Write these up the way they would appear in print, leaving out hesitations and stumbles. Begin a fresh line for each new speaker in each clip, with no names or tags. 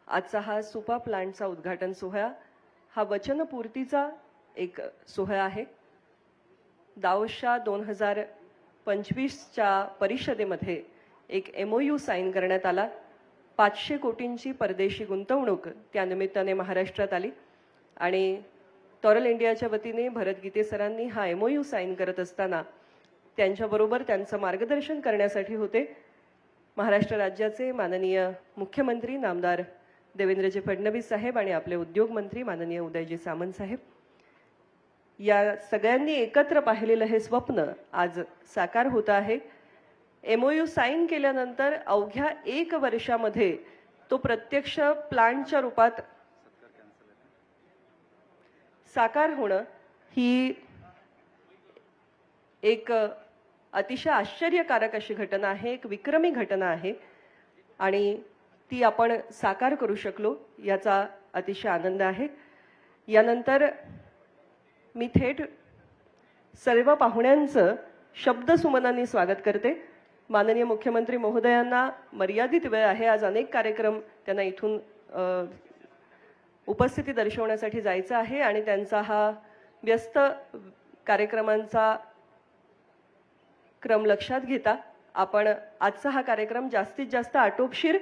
आजचा हा सुपा प्लांटचा उद्घाटन सोहळा हा वचनपूर्तीचा एक सोहळा आहे। दावोसच्या 2025च्या परिषदेमध्ये एक MOU साइन करण्यात आला। 500 कोटींची परदेशी गुंतवणूक त्या निमित्ताने महाराष्ट्रात आली आणि टॉरल इंडियाच्या वतीने भरत गीते सरांनी हा MOU साइन करत असताना त्यांच्याबरोबर त्यांचं मार्गदर्शन करण्यासाठी होते महाराष्ट्र राज्याचे माननीय मुख्यमंत्री नामदार देवेंद्रजी फडणवीस साहेब आणि आपले उद्योग मंत्री माननीय उदयजी सामंत साहेब। या सगळ्यांनी एकत्र पाहिलेलं हे स्वप्न आज साकार होत आहे। MOU साइन केल्यानंतर अवघ्या 1 वर्षामध्ये तो प्रत्यक्ष प्लांटच्या रूपात साकार होणं ही एक अतिशय आश्चर्यकारक अशी घटना आहे, एक विक्रमी घटना आहे आणि ती आपण साकार करू शकलो याचा अतिशय आनंद आहे। यानंतर मी थेट सर्व पाहुण्यांचं शब्दसुमनांनी स्वागत करते। माननीय मुख्यमंत्री महोदयांना मर्यादित वेळ आहे, आज अनेक कार्यक्रम त्यांना इथून उपस्थिती दर्शवण्यासाठी जायचं आहे आणि त्यांचा हा व्यस्त कार्यक्रमांचा क्रम लक्षात घेता आपण आजचा हा कार्यक्रम जास्तीत जास्त आटोपशीर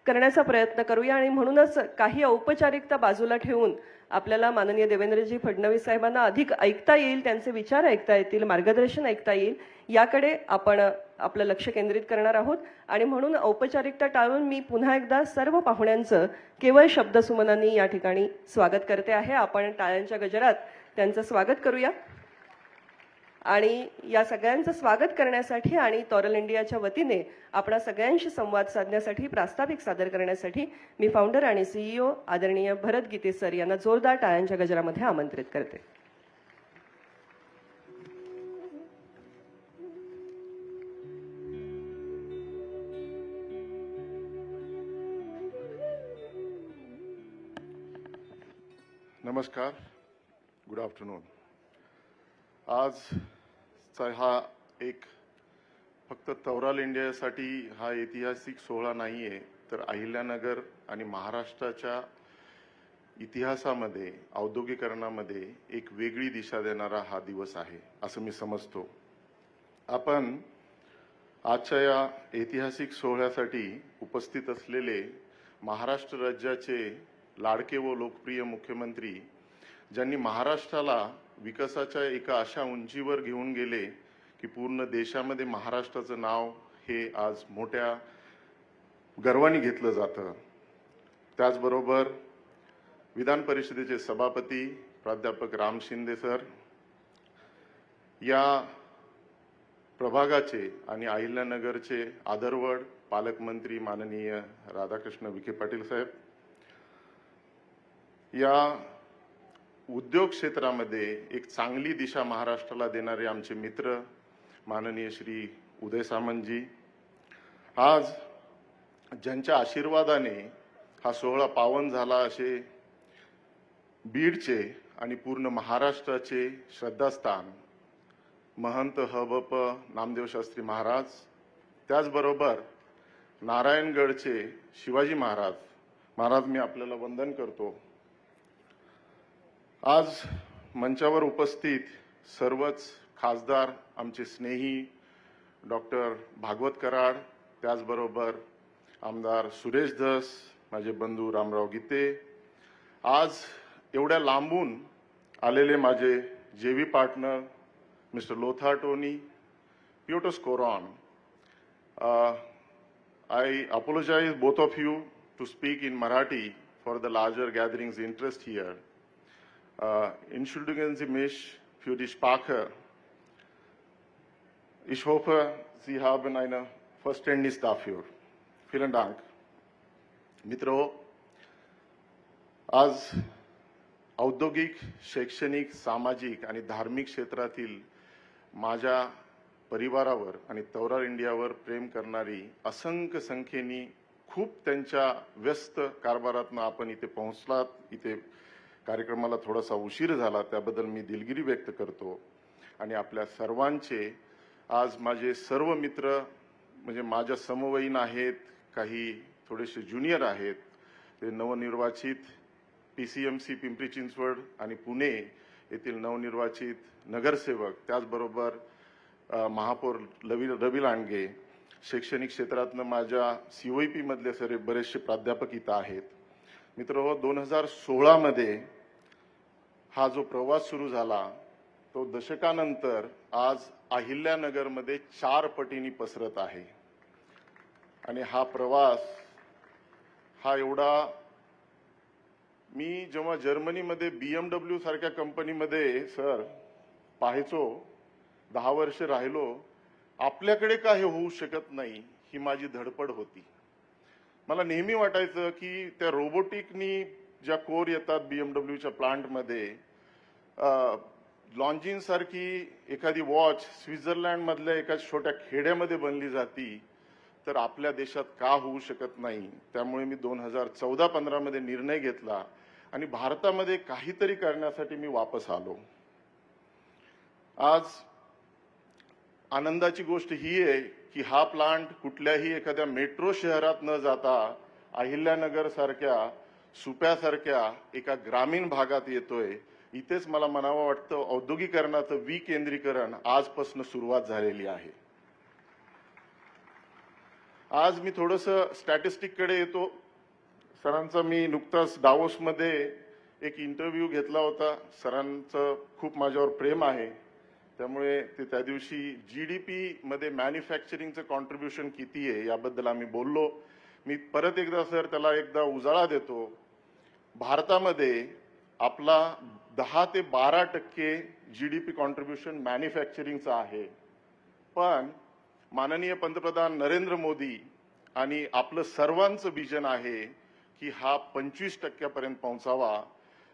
करण्याचा प्रयत्न करूया आणि म्हणूनच काही औपचारिकता बाजूला ठेवून आपल्याला माननीय देवेंद्रजी फडणवीस साहेबांना अधिक ऐकता येईल, त्यांचे विचार ऐकता येतील, मार्गदर्शन ऐकता येईल याकडे आपण आपलं लक्ष केंद्रित करणार आहोत आणि म्हणून औपचारिकता टाळून मी पुन्हा एकदा सर्व पाहुण्यांचं केवळ शब्दसुमनांनी या ठिकाणी स्वागत करते आहे। आपण टाळ्यांच्या गजरात त्यांचं स्वागत करूया आणि या सगळ्यांचं स्वागत करण्यासाठी आणि टॉरल इंडियाच्या वतीने आपणा सगळ्यांशी संवाद साधण्यासाठी प्रास्ताविक सादर करण्यासाठी मी फाउंडर आणि CEO आदरणीय भरत गीते सर यांना जोरदार टाळ्यांच्या गजरामध्ये आमंत्रित करते।
नमस्कार, गुड आफ्टरनून। आज हा एक फक्त टॉरल इंडियासाठी हा ऐतिहासिक सोहळा नाहीये, तर अहिल्यानगर आणि महाराष्ट्राच्या इतिहासामध्ये औद्योगिकरणामध्ये एक वेगळी दिशा देणारा हा दिवस आहे असं मी समजतो। आपण आजच्या या ऐतिहासिक सोहळ्यासाठी उपस्थित असलेले महाराष्ट्र राज्याचे लाडके व लोकप्रिय मुख्यमंत्री, ज्यांनी महाराष्ट्राला विकासाच्या एका अशा उंचीवर घेऊन गेले की पूर्ण देशामध्ये महाराष्ट्राचं नाव हे आज मोठ्या गर्वाने घेतलं जातं। त्याचबरोबर विधान परिषदेचे सभापती प्राध्यापक राम शिंदे सर, या प्रभागाचे आणि अहिल्यानगरचे आदरवड पालकमंत्री माननीय राधाकृष्ण विखे पाटील साहेब, या उद्योग क्षेत्रामध्ये एक चांगली दिशा महाराष्ट्राला देणारे आमचे मित्र माननीय श्री उदय सामंतजी, आज ज्यांच्या आशीर्वादाने हा सोहळा पावन झाला असे बीडचे आणि पूर्ण महाराष्ट्राचे श्रद्धास्थान महंत हबप नामदेव शास्त्री महाराज, त्याचबरोबर नारायणगडचे शिवाजी महाराज, मी आपल्याला वंदन करतो। आज मंचावर उपस्थित सर्वच खासदार, आमचे स्नेही डॉक्टर भागवत कराड, त्याचबरोबर आमदार सुरेश धस, माझे बंधू रामराव गीते, आज एवढ्या लांबून आलेले माझे JV partner mister Lothar Tony, Pioto Skoron, I apologize both of you to speak in Marathi for the larger gatherings interest here. Entschuldigen Sie mich für die Sprache. Ich hoffe, Sie haben ein Verständnis dafür. Vielen Dank. मित्रो, आज औद्योगिक, शैक्षणिक, सामाजिक आणि धार्मिक क्षेत्रातील माझ्या परिवारावर आणि टॉरल इंडियावर प्रेम करणारी असंख्य संख्येने खूप त्यांच्या व्यस्त कारभारातून आपण इथे पोहोचलात। इथे कार्यक्रमाला थोडासा उशीर झाला, त्याबद्दल मी दिलगिरी व्यक्त करतो आणि आपल्या सर्वांचे आज माझे सर्व मित्र म्हणजे माझ्या समवयीन आहेत, काही थोडेसे ज्युनियर आहेत, ते नवनिर्वाचित PCMC पिंपरी चिंचवड आणि पुणे येथील नवनिर्वाचित नगरसेवक, त्याचबरोबर महापौर रवी लांडगे, शैक्षणिक क्षेत्रातनं माझ्या COEP मधले बरेचसे प्राध्यापक इथं आहेत. मित्रहो, 2016 मध्ये हा जो प्रवास सुरू झाला तो दशकानंतर आज अहिल्यानगरमध्ये 4 पटींनी पसरत आहे. आणि हा प्रवास हा एवढा, मी जेव्हा जर्मनीमध्ये BMW सारख्या कंपनीमध्ये सर पाहायचो, 10 वर्ष राहिलो, आपल्याकडे का हे होऊ शकत नाही ही माझी धडपड होती. मला नेहमी वाटायचं की त्या रोबोटिकनी ज्या कोर येतात BMWच्या प्लांटमध्ये, लॉन्जिन सारखी एखादी वॉच स्वित्झर्लंड मधल्या एका छोट्या खेड्यामध्ये बनली जाती, तर आपल्या देशात का होऊ शकत नाही. त्यामुळे मी 2014-15 मध्ये निर्णय घेतला आणि भारतामध्ये काहीतरी करण्यासाठी मी वापस आलो. आज आनंदाची गोष्ट ही आहे की हा प्लांट कुठल्याही एखाद्या मेट्रो शहरात न जाता अहिल्यानगर सारख्या सुप्यासारख्या एका ग्रामीण भागात येतोय. इथेच मला म्हणावं वाटतं, औद्योगिकरणाचं विकेंद्रीकरण आजपासून सुरुवात झालेली आहे. आज मी थोडंसं स्टॅटिस्टिककडे येतो. सरांचा मी नुकताच दावोसमध्ये एक इंटरव्ह्यू घेतला होता. सरांचं खूप माझ्यावर प्रेम आहे, त्यामुळे ते त्या दिवशी GDP मध्ये मॅन्युफॅक्चरिंगचं कॉन्ट्रीब्युशन किती आहे याबद्दल आम्ही बोललो. मी परत एकदा सर त्याला एकदा उजाळा देतो. भारतामध्ये आपला 10 ते 12% GDP कॉन्ट्रीब्युशन मॅन्युफॅक्चरिंगचं आहे. पण माननीय पंतप्रधान नरेंद्र मोदी आणि आपलं सर्वांचं विजन आहे की हा 25% पर्यंत पोहोचावा.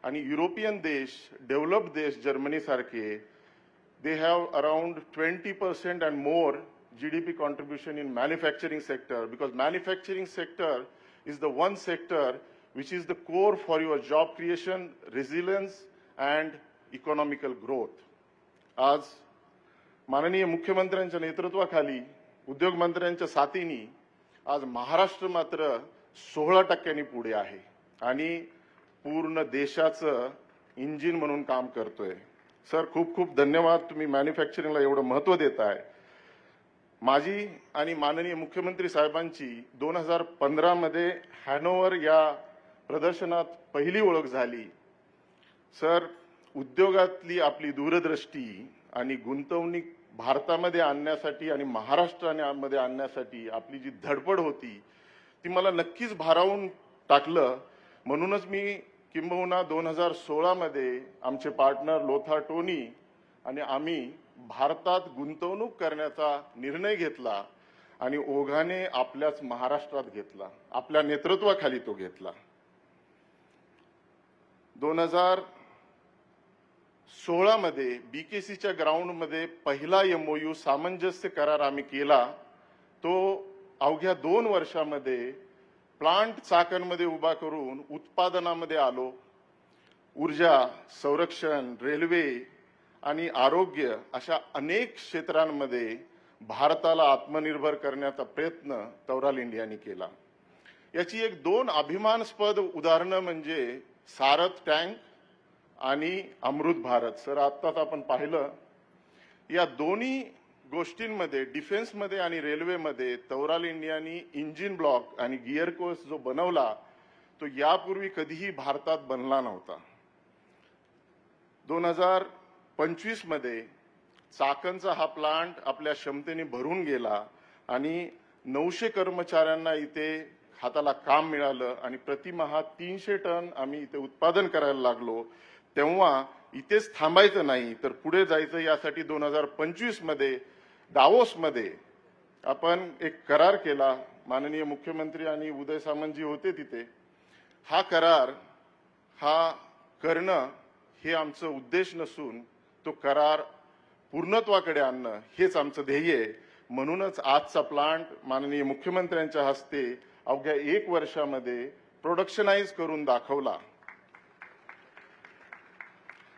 आणि युरोपियन देश, डेव्हलप्ड देश जर्मनी सारखे, they have around 20% and more GDP contribution in manufacturing sector, because manufacturing sector is the one sector which is the core for your job creation, resilience and economical growth. आज माननीय मुख्यमंत्र्यांच्या नेतृत्वाखाली, उद्योग मंत्र्यांच्या साथीने आज महाराष्ट्र मात्र 16% पुढे आहे आणि पूर्ण देशाचं इंजिन म्हणून काम करतोय. सर, खूप खूप धन्यवाद, तुम्ही मॅन्युफॅक्चरिंगला एवढं महत्त्व देताय. माझी आणि माननीय मुख्यमंत्री साहेबांची 2015 मध्ये हॅनोवर या प्रदर्शनात पहिली ओळख झाली. सर, उद्योगातली आपली दूरदृष्टी आणि गुंतवणूक भारतामध्ये आणण्यासाठी आणि महाराष्ट्रामध्ये आणण्यासाठी आपली जी धडपड होती ती मला नक्कीच भारावून टाकलं. म्हणूनच मी किंबहुना 2016 मध्ये आमचे पार्टनर लोथार टोनी आणि आम्ही भारतात गुंतवणूक करण्याचा निर्णय घेतला आणि ओघाने आपल्याच महाराष्ट्रात घेतला, आपल्या नेतृत्वाखाली तो घेतला. 2016 मध्ये BKCच्या ग्राउंडमध्ये पहिला MOU सामंजस्य करार आम्ही केला. तो अवघ्या 2 वर्षामध्ये प्लांट चाकणमध्ये उभा करून उत्पादनामध्ये आलो. ऊर्जा, संरक्षण, रेल्वे आणि आरोग्य अशा अनेक क्षेत्रांमध्ये भारताला आत्मनिर्भर करण्याचा प्रयत्न तौराल इंडियाने केला. याची एक 2 अभिमानास्पद उदाहरणं म्हणजे सारथ टँक आणि अमृत भारत. सर, आत्ताच आपण पाहिलं, या दोन्ही गोष्टींमध्ये, डिफेन्समध्ये आणि रेल्वेमध्ये तौराल इंडियानी इंजिन ब्लॉक आणि गिअर कोर्स जो बनवला तो यापूर्वी कधीही भारतात बनला नव्हता. 2025 मध्ये चाकणचा हा प्लांट आपल्या क्षमतेने भरून गेला आणि 900 कर्मचाऱ्यांना इथे हाताला काम मिळालं आणि प्रतिमाह 300 टन आम्ही इथे उत्पादन करायला लागलो. तेव्हा इथेच थांबायचं नाही तर पुढे जायचं, यासाठी 2025 मध्ये दावोसमध्ये आपण एक करार केला. माननीय मुख्यमंत्री आणि उदय सामंतजी होते तिथे. हा करार करणं हे आमचं उद्देश नसून तो करार पूर्णत्वाकडे आणणं हेच आमचं ध्येय आहे. म्हणूनच आजचा प्लांट माननीय मुख्यमंत्र्यांच्या हस्ते अवघ्या 1 वर्षामध्ये प्रोडक्शनाइज करून दाखवला.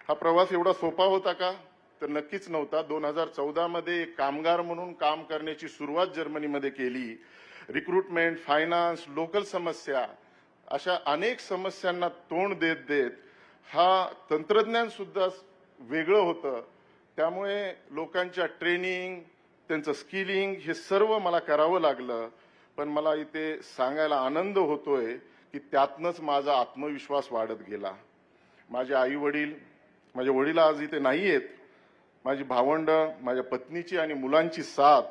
हा प्रवास एवढा सोपा होता का? तर नक्कीच नव्हता. 2014 मध्ये एक कामगार म्हणून काम करण्याची सुरुवात जर्मनीमध्ये केली. रिक्रुटमेंट, फायनान्स, लोकल समस्या, अशा अनेक समस्यांना तोंड देत देत हा तंत्रज्ञान सुद्धा वेगळं होतं. त्यामुळे लोकांच्या ट्रेनिंग, त्यांचं स्किलिंग हे सर्व मला करावं लागलं. पण मला इथे सांगायला आनंद होतोय की त्यातनंच माझा आत्मविश्वास वाढत गेला. माझे आई वडील, माझे वडील आज इथे नाही आहेत. माझी भावंड, माझ्या पत्नीची आणि मुलांची साथ,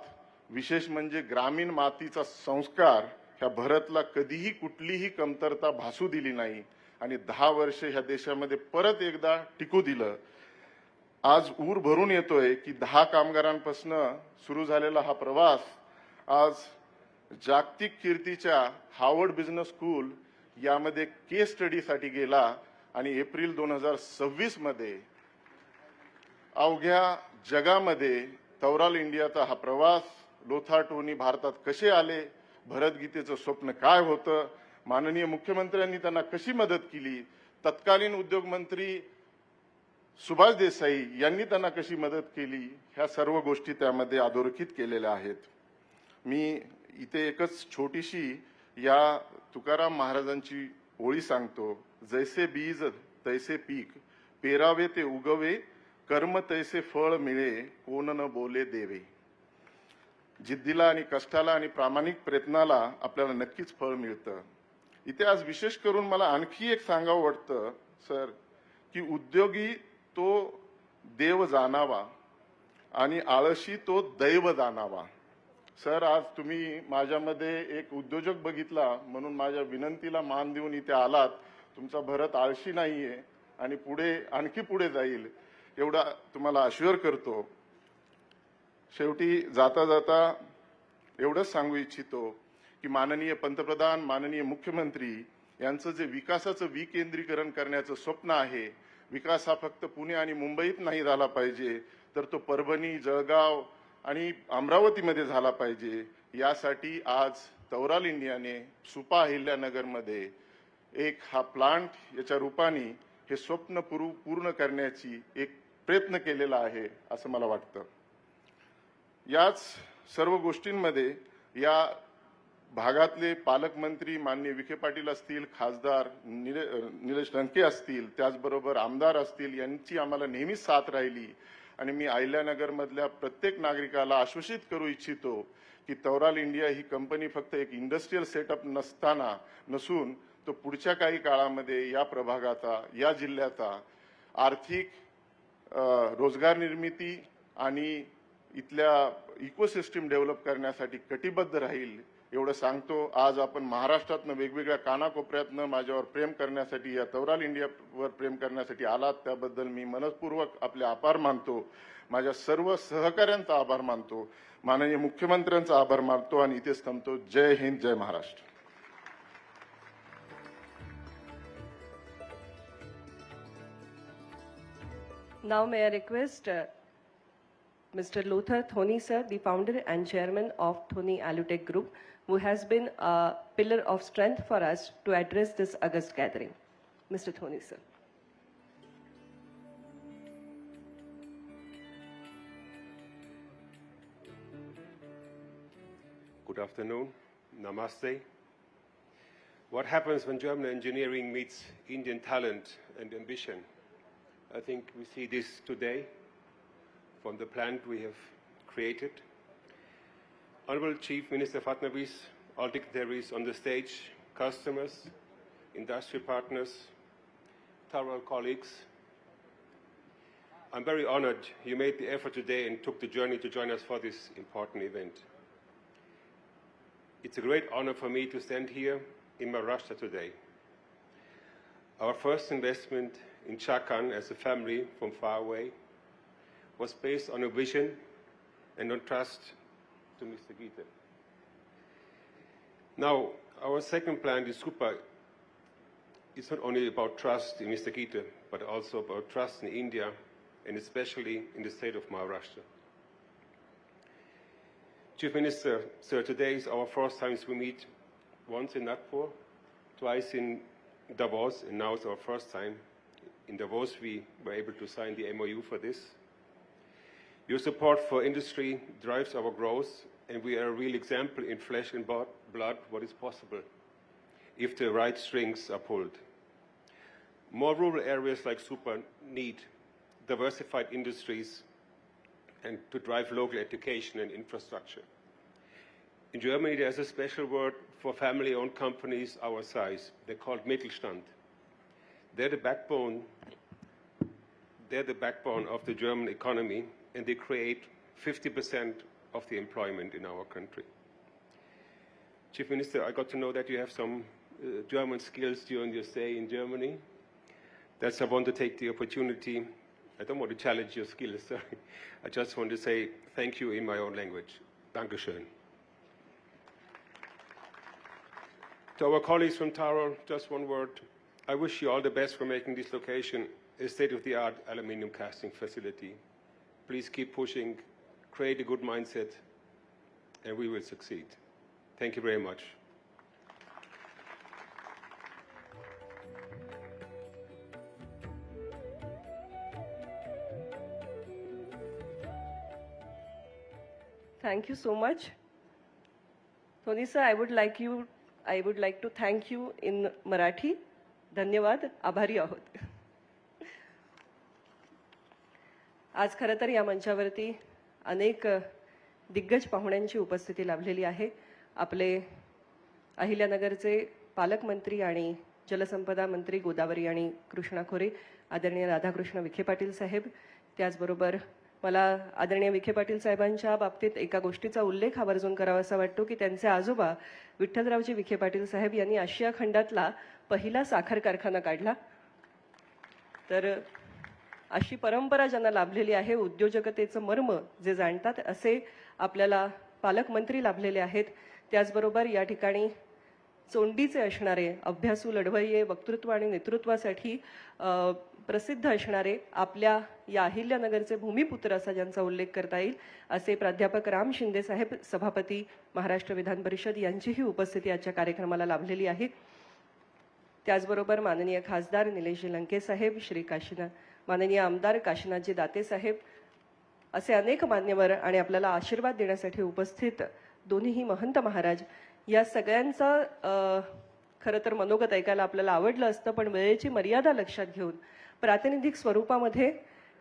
विशेष म्हणजे ग्रामीण मातीचा संस्कार, ह्या भरतला कधीही कुठलीही कमतरता भासू दिली नाही आणि 10 वर्ष ह्या देशामध्ये परत एकदा टिकू दिलं. आज ऊर भरून येतोय की 10 कामगारांपासून सुरू झालेला हा प्रवास आज जागतिक कीर्तीच्या हार्वर्ड बिझनेस स्कूल यामध्ये केस स्टडीसाठी गेला आणि एप्रिल 2026 मध्ये अवघ्या जगामध्ये तौराल इंडियाचा हा प्रवास, लोथार टोनी भारतात कसे आले, भरतगीतेचं स्वप्न काय होतं, माननीय मुख्यमंत्र्यांनी त्यांना कशी मदत केली, तत्कालीन उद्योगमंत्री सुभाष देसाई यांनी त्यांना कशी मदत केली, ह्या सर्व गोष्टी त्यामध्ये अधोरेखित केलेल्या आहेत. मी इथे एकच छोटीशी या तुकाराम महाराजांची ओळी सांगतो. जैसे बीज तैसे पीक, पेरावे ते उगवे, कर्म तैसे फळ मिळे, कोण न बोले देवे. जिद्दीला आणि कष्टाला आणि प्रामाणिक प्रयत्नाला आपल्याला नक्कीच फळ मिळतं. इथे आज विशेष करून मला आणखी एक सांगावं वाटतं सर, की उद्योगी तो देव जाणावा आणि आळशी तो दैव जाणावा. सर, आज तुम्ही माझ्यामध्ये एक उद्योजक बघितला म्हणून माझ्या विनंतीला मान देऊन इथे आलात. तुमचा भरत आळशी नाहीये आणि पुढे आणखी पुढे जाईल एवढा तुम्हाला अश्युअर करतो. शेवटी जाता जाता एवढंच सांगू इच्छितो की माननीय पंतप्रधान, माननीय मुख्यमंत्री यांचं जे विकासाचं विकेंद्रीकरण करण्याचं स्वप्न आहे, विकास हा फक्त पुणे आणि मुंबईत नाही झाला पाहिजे, तर तो परभणी, जळगाव आणि अमरावतीमध्ये झाला पाहिजे. यासाठी आज तौराल इंडियाने सुपा अहिल्यानगरमध्ये एक हा प्लांट याच्या रूपाने हे स्वप्न पूर्ण करण्याची एक प्रयत्न केलेला आहे असं मला वाटतं. याच सर्व गोष्टींमध्ये या भागातले पालकमंत्री माननीय विखे पाटील असतील, खासदार निलेश लंके असतील, त्याचबरोबर आमदार असतील, यांची आम्हाला नेहमीच साथ राहिली. आणि मी अहिल्यानगर मधल्या प्रत्येक नागरिकाला आश्वासित करू इच्छितो की तौराल इंडिया ही कंपनी फक्त एक इंडस्ट्रियल सेटअप नसून तो पुढच्या काही काळामध्ये या प्रभागाचा, या जिल्ह्याचा आर्थिक रोजगार निर्मिती आणि इथल्या इकोसिस्टम डेव्हलप करण्यासाठी कटिबद्ध राहील एवढं सांगतो. आज आपण महाराष्ट्रातनं वेगवेगळ्या कानाकोपऱ्यातनं माझ्यावर प्रेम करण्यासाठी, या तौराल इंडियावर प्रेम करण्यासाठी आलात, त्याबद्दल मी मनपूर्वक आपले आभार मानतो. माझ्या सर्व सहकाऱ्यांचा आभार मानतो, माननीय मुख्यमंत्र्यांचा आभार मानतो आणि इथेच थांबतो. जय हिंद, जय Maharashtra.
Now may I request Mr. Lothar Thoni sir, the founder and chairman of Thoni Alutech Group, who has been a pillar of strength for us to address this August gathering. Mr. Thoni sir.
Good afternoon. Namaste. What happens when German engineering meets Indian talent and ambition? I think we see this today from the plant we have created. Honorable Chief Minister Fadnavis, all dignitaries on the stage, customers, industry partners, Taural colleagues, I'm very honored you made the effort today and took the journey to join us for this important event. It's a great honor for me to stand here in Maharashtra today. Our first investment in Chakan as a family from far away was based on a vision and on trust to Mr. Gita. Now, our second plant is Supa. It's not only about trust in Mr. Gita, but also about trust in India and especially in the state of Maharashtra. Chief Minister, sir, today is our first time we meet, once in Nagpur, twice in Davos, and now it's our first time. In Davos, we were able to sign the MOU for this. Your support for industry drives our growth, and we are a real example in flesh and blood what is possible. if the right strings are pulled. More rural areas like Super need diversified industries and to drive local education and infrastructure. In Germany, there's a special word for family-owned companies our size. They're called Mittelstand. They're the backbone of the German economy, and they create 50% of the employment in our country. Chief Minister, I got to know that you have some German skills during your stay in Germany. That's I want to take the opportunity. I don't want to challenge your skills, sorry. I just want to say thank you in my own language. Dankeschön. To our colleagues from Taro, just one word. I wish you all the best for making this location a state-of-the-art aluminium casting facility. Please keep pushing, create a good mindset, and we will succeed. Thank you very much.
Thank you so much. Tony sir, I would like to thank you in Marathi. धन्यवाद, आभारी आहोत. आज खरं तर या मंचावरती अनेक दिग्गज पाहुण्यांची उपस्थिती लाभलेली आहे. आपले अहिल्यानगरचे पालकमंत्री आणि जलसंपदा मंत्री गोदावरी आणि कृष्णा खोरे आदरणीय राधाकृष्ण विखे पाटील साहेब, त्याचबरोबर मला आदरणीय विखे पाटील साहेबांच्या बाबतीत एका गोष्टीचा उल्लेख आवर्जून करावासा वाटतो की त्यांचे आजोबा विठ्ठलरावजी विखे पाटील साहेब यांनी आशिया खंडातला पहिला साखर कारखाना काढला. तर अशी परंपरा ज्यांना लाभलेली आहे, उद्योजकतेचं मर्म जे जाणतात असे आपल्याला पालकमंत्री लाभलेले आहेत. त्याचबरोबर या ठिकाणी चोंडीचे असणारे, अभ्यासू, लढवय्ये, वक्तृत्व आणि नेतृत्वासाठी प्रसिद्ध असणारे आपल्या या अहिल्यानगरचे भूमिपुत्र असा ज्यांचा उल्लेख करता येईल असे प्राध्यापक राम शिंदे साहेब, सभापती महाराष्ट्र विधान परिषद, यांचीही उपस्थिती आजच्या कार्यक्रमाला लाभलेली आहे. त्याचबरोबर माननीय खासदार निलेशजी लंके साहेब, श्री काशीनाथ, माननीय आमदार काशीनाथजी दाते साहेब असे अनेक मान्यवर आणि आपल्याला आशीर्वाद देण्यासाठी उपस्थित दोन्हीही महंत महाराज, या सगळ्यांचा खरं तर मनोगत ऐकायला आपल्याला आवडलं असतं, पण वेळेची मर्यादा लक्षात घेऊन प्रातिनिधिक स्वरूपामध्ये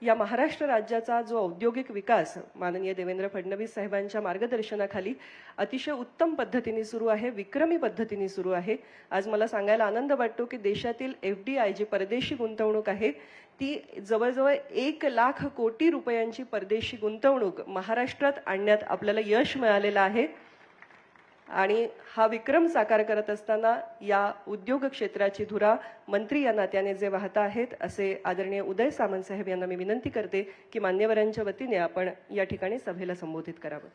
या महाराष्ट्र राज्याचा जो औद्योगिक विकास माननीय देवेंद्र फडणवीस साहेबांच्या मार्गदर्शनाखाली अतिशय उत्तम पद्धतीने सुरू आहे, विक्रमी पद्धतीने सुरू आहे. आज मला सांगायला आनंद वाटतो की देशातील FDI जी परदेशी गुंतवणूक आहे ती जवळजवळ 1 लाख कोटी रुपयांची परदेशी गुंतवणूक महाराष्ट्रात आणण्यात आपल्याला यश मिळालेलं आहे. आणि हा विक्रम साकार करत असताना या उद्योग क्षेत्राची धुरा मंत्री या नात्याने जे वाहत आहेत असे आदरणीय उदय सामंत साहेब यांना मी विनंती करते की मान्यवरांच्या वतीने आपण या ठिकाणी सभेला संबोधित करावं.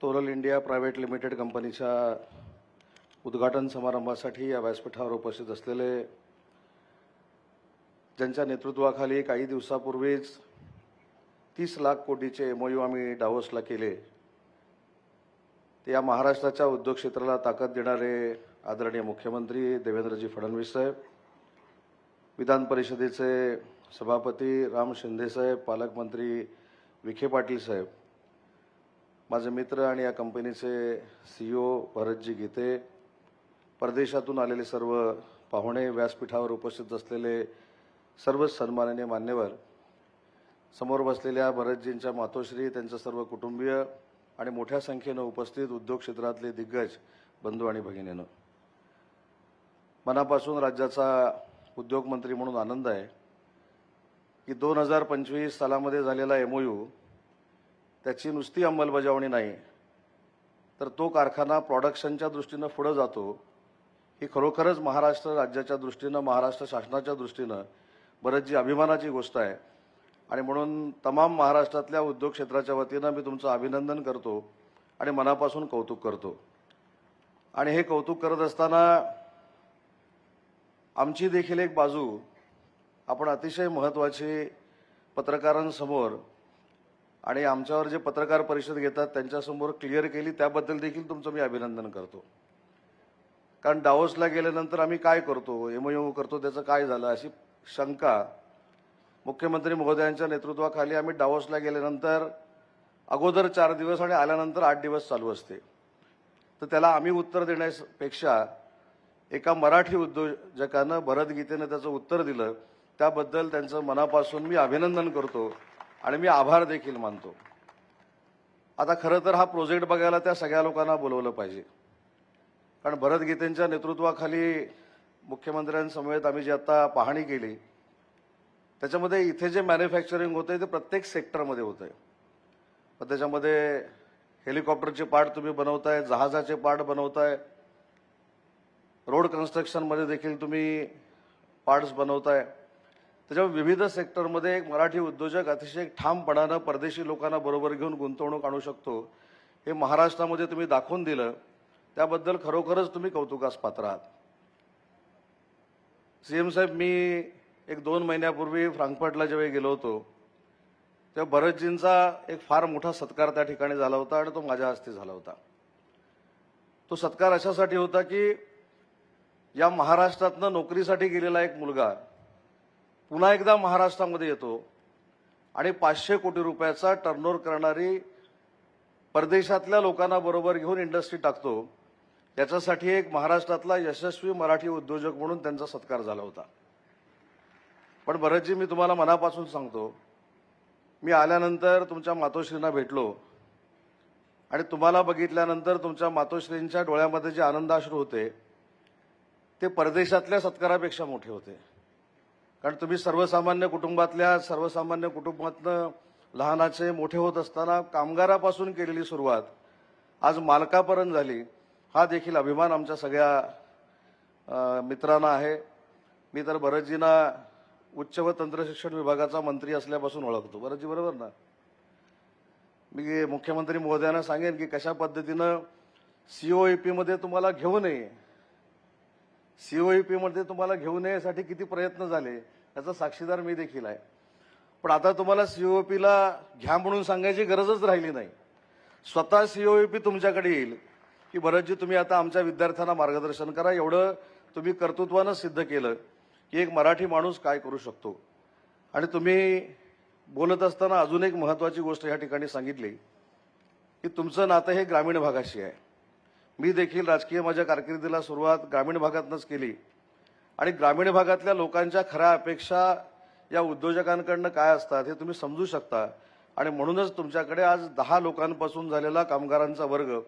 तोरल इंडिया प्रायव्हेट लिमिटेड कंपनीच्या उद्घाटन समारंभासाठी या व्यासपीठावर उपस्थित असलेले, ज्यांच्या नेतृत्वाखाली काही दिवसापूर्वीच 30 लाख कोटीचे MOU आम्ही डावोसला केले, ते या महाराष्ट्राच्या उद्योग क्षेत्राला ताकद देणारे आदरणीय मुख्यमंत्री देवेंद्रजी फडणवीस साहेब, विधान परिषदेचे सभापती राम शिंदे साहेब, पालकमंत्री विखे पाटील साहेब, माझे मित्र आणि या कंपनीचे CEO भरतजी गीते, परदेशातून आलेले सर्व पाहुणे, व्यासपीठावर उपस्थित असलेले सर्व सन्माननीय मान्यवर, समोर बसलेल्या भरतजींच्या मातोश्री, त्यांचे सर्व कुटुंबीय आणि मोठ्या संख्येने उपस्थित उद्योग क्षेत्रातले दिग्गज बंधू आणि भगिनींनो, मनापासून राज्याचा उद्योगमंत्री म्हणून आनंद आहे की 2025 सालामध्ये झालेला MOU त्याची नुसती अंमलबजावणी नाही तर तो कारखाना प्रोडक्शनच्या दृष्टीने पुढे जातो, ही खरोखरच महाराष्ट्र राज्याच्या दृष्टीने, महाराष्ट्र शासनाच्या दृष्टीने बरीच अभिमानाची गोष्ट आहे. आणि म्हणून तमाम महाराष्ट्रातल्या उद्योग क्षेत्राच्या वतीने मी तुमचं अभिनंदन करतो आणि मनापासून कौतुक करतो. आणि हे कौतुक करत असताना आमची देखील एक बाजू आपण अतिशय महत्त्वाची पत्रकारांसमोर आणि आमच्यावर जे पत्रकार परिषद घेतात त्यांच्यासमोर क्लिअर केली, त्याबद्दल देखील तुमचं मी अभिनंदन करतो. कारण डावोसला गेल्यानंतर आम्ही काय करतो, MOU करतो, त्याचं काय झालं अशी शंका मुख्यमंत्री महोदयांच्या नेतृत्वाखाली आम्ही डावोसला गेल्यानंतर अगोदर 4 दिवस आणि आल्यानंतर 8 दिवस चालू असते. तर त्याला आम्ही उत्तर देण्यापेक्षा एका मराठी उद्योजकानं भरतगीतेनं त्याचं उत्तर दिलं, त्याबद्दल त्यांचं मनापासून मी अभिनंदन करतो आणि मी आभार देखील मानतो. आता खरं तर हा प्रोजेक्ट बघायला त्या सगळ्या लोकांना बोलवलं पाहिजे, कारण भरतगीतेंच्या नेतृत्वाखाली मुख्यमंत्र्यांसमवेत आम्ही जी आता पाहणी केली त्याच्यामध्ये इथे जे मॅन्युफॅक्चरिंग होतंय ते प्रत्येक सेक्टरमध्ये होतंय. पण त्याच्यामध्ये हेलिकॉप्टरचे पार्ट तुम्ही बनवताय, जहाजाचे पार्ट बनवताय, रोड कन्स्ट्रक्शनमध्ये देखील तुम्ही पार्ट्स बनवताय. त्याच्यामुळे विविध सेक्टरमध्ये एक मराठी उद्योजक अतिशय ठामपणानं परदेशी लोकांना बरोबर घेऊन गुंतवणूक आणू शकतो, हे महाराष्ट्रामध्ये तुम्ही दाखवून दिलं. त्याबद्दल खरोखरच तुम्ही कौतुकास पात्र आहात. सीएम साहेब, मी एक 2 महिन्यापूर्वी फ्रांकफर्टला जेव्हा गेलो होतो तेव्हा भरतजींचा एक फार मोठा सत्कार त्या ठिकाणी झाला होता आणि तो माझ्या हस्ते झाला होता. तो सत्कार अशासाठी होता की या महाराष्ट्रातनं नोकरीसाठी गेलेला एक मुलगा पुन्हा एकदा महाराष्ट्रामध्ये येतो आणि 500 कोटी रुपयाचा टर्नओव्हर करणारी परदेशातल्या लोकांना बरोबर घेऊन इंडस्ट्री टाकतो. त्याच्यासाठी एक महाराष्ट्रातला यशस्वी मराठी उद्योजक म्हणून त्यांचा सत्कार झाला होता. पण भरतजी, मी तुम्हाला मनापासून सांगतो, मी आल्यानंतर तुमच्या मातोश्रींना भेटलो आणि तुम्हाला बघितल्यानंतर तुमच्या मातोश्रींच्या डोळ्यामध्ये जे आनंदाश्रू होते ते परदेशातल्या सत्कारापेक्षा मोठे होते. कारण तुम्ही सर्वसामान्य कुटुंबातनं लहानाचे मोठे होत असताना कामगारापासून केलेली सुरुवात आज मालकापर्यंत झाली, हा देखील अभिमान आमच्या सगळ्या मित्रांना आहे. मी तर भरतजींना उच्च व तंत्रशिक्षण विभागाचा मंत्री असल्यापासून ओळखतो. भरतजी, बरोबर ना? मी मुख्यमंत्री महोदयांना सांगेन की कशा पद्धतीनं सीओईपी मध्ये तुम्हाला घेऊ नये, सीओईपी तुम्हाला घेऊ नये यासाठी किती प्रयत्न झाले याचा साक्षीदार मी देखील आहे. पण आता तुम्हाला सीओईपीला घ्या म्हणून सांगायची गरजच राहिली नाही. स्वतः सीओईपी तुमच्याकडे येईल की भरतजी, तुम्ही आता आमच्या विद्यार्थ्यांना मार्गदर्शन करा. एवढं तुम्ही कर्तृत्वानं सिद्ध केलं की एक मराठी माणूस काय करू शकतो. आणि तुम्ही बोलत असताना अजून एक महत्वाची गोष्ट या ठिकाणी सांगितली की तुमचं नातं हे ग्रामीण भागाशी आहे. मी देखील राजकीय माझ्या कारकिर्दीला सुरुवात ग्रामीण भागातनंच केली आणि ग्रामीण भागातल्या लोकांच्या खऱ्या अपेक्षा या उद्योजकांकडनं काय असतात हे तुम्ही समजू शकता. आणि म्हणूनच तुमच्याकडे आज 10 लोकांपासून झालेला कामगारांचा वर्ग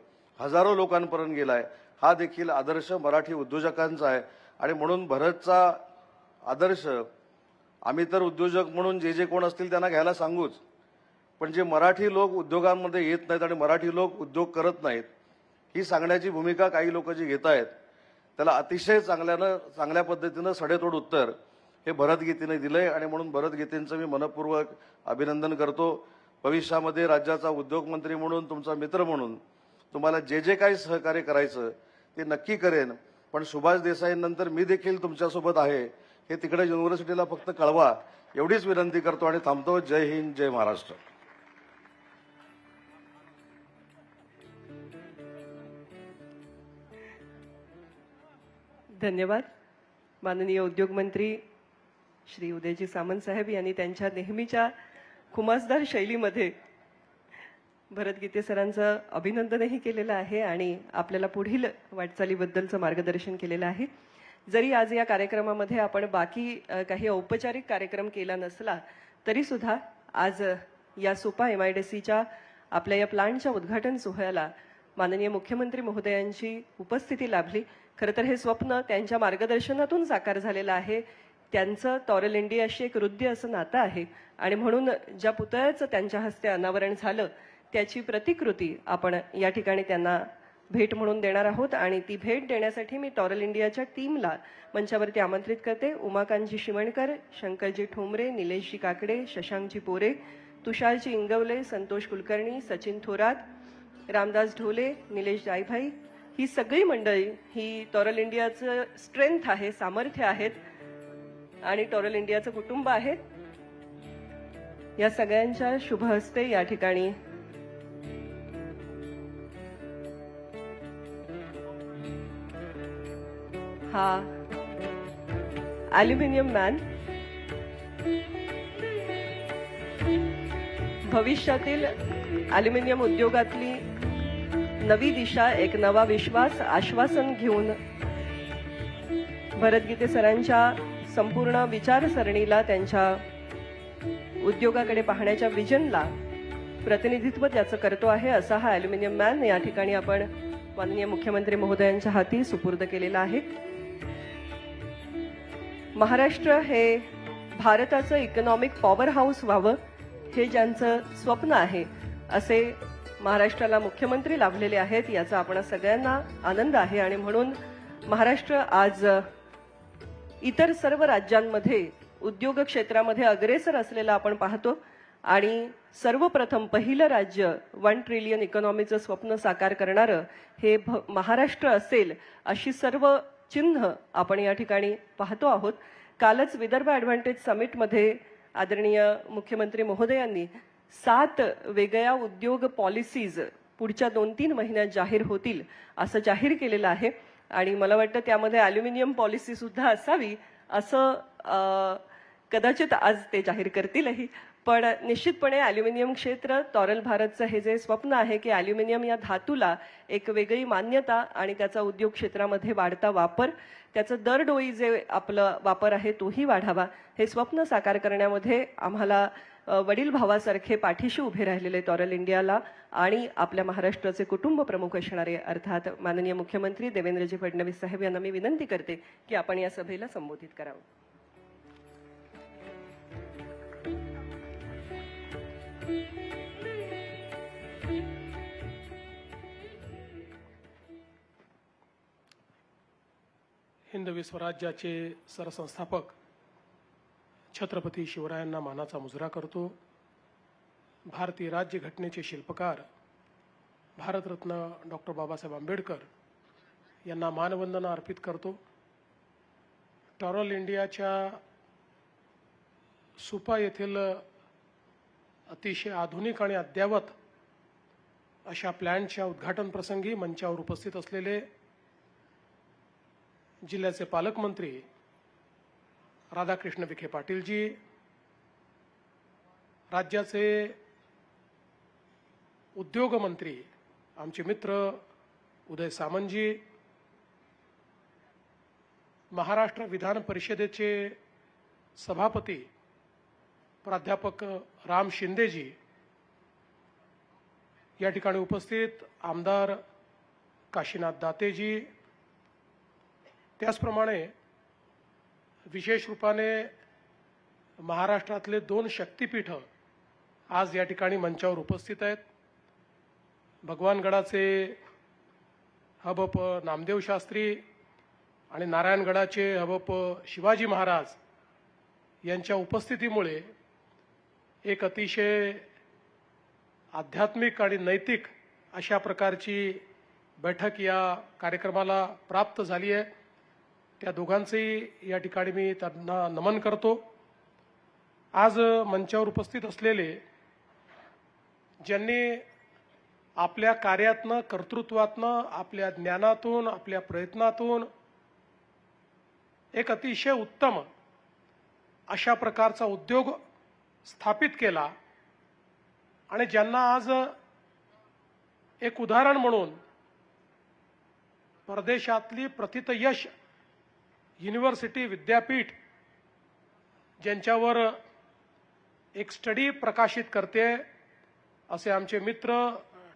हजारो लोकांपर्यंत गेलाय. हा देखील आदर्श मराठी उद्योजकांचा आहे. आणि म्हणून भरतचा आदर्श आम्ही तर उद्योजक म्हणून जे कोण असतील त्यांना घ्यायला सांगूच, पण जे मराठी लोक उद्योगांमध्ये येत नाहीत आणि मराठी लोक उद्योग करत नाहीत ही सांगण्याची भूमिका काही लोक जी घेत आहेत त्याला अतिशय चांगल्या पद्धतीनं सडेतोड उत्तर हे भरतगीतेने दिलंय. आणि म्हणून भरतगीतेंचं मी मनपूर्वक अभिनंदन करतो. भविष्यामध्ये राज्याचा उद्योगमंत्री म्हणून, तुमचा मित्र म्हणून तुम्हाला जे काही सहकार्य करायचं ते नक्की करेन. पण सुभाष देसाईंनंतर मी देखील तुमच्यासोबत आहे हे तिकडे युनिव्हर्सिटीला फक्त कळवा, एवढीच विनंती करतो आणि थांबतो. जय हिंद, जय महाराष्ट्र.
धन्यवाद. माननीय उद्योगमंत्री श्री उदयजी सामंत साहेब यांनी त्यांच्या नेहमीच्या खुमासदार शैलीमध्ये भरतगीते सरांचं अभिनंदनही केलेलं आहे आणि आपल्याला पुढील वाटचालीबद्दलचं मार्गदर्शन केलेलं आहे. जरी आज या कार्यक्रमामध्ये आपण बाकी काही औपचारिक कार्यक्रम केला नसला तरी सुद्धा आज या सुपा MIDCच्या आपल्या या प्लांटच्या उद्घाटन सोहळ्याला माननीय मुख्यमंत्री महोदयांची उपस्थिती लाभली. खरं तर हे स्वप्न त्यांच्या मार्गदर्शनातून साकार झालेलं आहे. त्यांचं टॉरल इंडियाशी एक हृदय असं नातं आहे आणि म्हणून ज्या पुतळ्याचं त्यांच्या हस्ते अनावरण झालं त्याची प्रतिकृती आपण या ठिकाणी त्यांना भेट म्हणून देणार आहोत. आणि ती भेट देण्यासाठी मी टॉरल इंडियाच्या टीमला मंचावरती आमंत्रित करते. उमाकांतजी शिवणकर, शंकरजी ठोंबरे, निलेशजी काकडे, शशांकजी पोरे, तुषारजी इंगवले, संतोष कुलकर्णी, सचिन थोरात, रामदास ढोले, निलेश जायभाई, ही सगळी मंडळी ही टॉरल इंडियाचं स्ट्रेंथ आहे, सामर्थ्य आहेत आणि टॉरल इंडियाचं कुटुंब आहे. या सगळ्यांच्या शुभ हस्ते या ठिकाणी हा ॲल्युमिनियम मॅन भविष्यातील ॲल्युमिनियम उद्योगातली नवी दिशा, एक नवा विश्वास, आश्वासन घेऊन भरत गीते सरांच्या संपूर्ण विचारसरणीला, त्यांच्या उद्योगाकडे पाहण्याच्या विजनला प्रतिनिधित्व त्याचं करतो आहे, असा हा ॲल्युमिनियम मॅन या ठिकाणी आपण माननीय मुख्यमंत्री महोदयांच्या हाती सुपूर्द केलेला आहे. महाराष्ट्र हे भारताचं इकॉनॉमिक पॉवर हाऊस व्हावं हे ज्यांचं स्वप्न आहे, असे महाराष्ट्राला मुख्यमंत्री लाभलेले आहेत, याचा आपण सगळ्यांना आनंद आहे. आणि म्हणून महाराष्ट्र आज इतर सर्व राज्यांमध्ये उद्योग क्षेत्रामध्ये अग्रेसर असलेला आपण पाहतो. आणि सर्वप्रथम पहिलं राज्य 1 ट्रिलियन इकॉनॉमीचं स्वप्न साकार करणारं हे महाराष्ट्र असेल, अशी सर्व चिन्ह आपण या ठिकाणी पाहतो आहोत. कालच विदर्भ ॲडव्हान्टेज समिटमध्ये आदरणीय मुख्यमंत्री महोदयांनी 7 वेगळ्या उद्योग पॉलिसीज पुढच्या 2-3 महिन्यात जाहीर होतील असं जाहीर केलेलं आहे. आणि मला वाटतं त्यामध्ये ॲल्युमिनियम पॉलिसी सुद्धा असावी असं कदाचित आज ते जाहीर करतीलही. पण निश्चितपणे ॲल्युमिनियम क्षेत्र, टॉरल भारतचं हे जे स्वप्न आहे की ॲल्युमिनियम या धातूला एक वेगळी मान्यता आणि त्याचा उद्योग क्षेत्रामध्ये वाढता वापर, त्याचं दरडोई जे आपलं वापर आहे तोही वाढावा, हे स्वप्न साकार करण्यामध्ये आम्हाला वडील भावासारखे पाठीशी उभे राहिलेले टॉरल इंडियाला आणि आपल्या महाराष्ट्राचे कुटुंब प्रमुख असणारे अर्थात माननीय मुख्यमंत्री देवेंद्रजी फडणवीस साहेब यांना मी विनंती करते की आपण या सभेला संबोधित करावं.
हिंदवी स्वराज्याचे सरसंस्थापक छत्रपती शिवरायांना मानाचा मुजरा करतो. भारतीय राज्यघटनेचे शिल्पकार भारतरत्न डॉक्टर बाबासाहेब आंबेडकर यांना मानवंदना अर्पित करतो. टॉरल इंडियाच्या सुपा येथील अतिशय आधुनिक आणि अद्ययावत अशा प्लॅन्टच्या उद्घाटन प्रसंगी मंचावर उपस्थित असलेले जिल्ह्याचे पालकमंत्री राधाकृष्ण विखे पाटीलजी, राज्याचे उद्योगमंत्री आमचे मित्र उदय सामंतजी, महाराष्ट्र विधान परिषदेचे सभापती प्राध्यापक राम शिंदेजी, या ठिकाणी उपस्थित आमदार काशीनाथ दातेजी, त्याचप्रमाणे विशेष रूपाने महाराष्ट्रातले 2 शक्तिपीठ आज या ठिकाणी मंचावर उपस्थित आहेत. भगवानगडाचे हबप नामदेव शास्त्री आणि नारायणगडाचे हबप शिवाजी महाराज यांच्या उपस्थितीमुळे एक अतिशय आध्यात्मिक आणि नैतिक अशा प्रकारची बैठक या कार्यक्रमाला प्राप्त झाली आहे. त्या दोघांचेही या ठिकाणी मी त्यांना नमन करतो. आज मंचावर उपस्थित असलेले ज्यांनी आपल्या कार्यातनं, कर्तृत्वातनं, आपल्या ज्ञानातून, आपल्या प्रयत्नातून एक अतिशय उत्तम अशा प्रकारचा उद्योग स्थापित केला आणि ज्यांना आज एक उदाहरण म्हणून परदेशातली प्रथितयश युनिव्हर्सिटी विद्यापीठ ज्यांच्यावर एक स्टडी प्रकाशित करते असे आमचे मित्र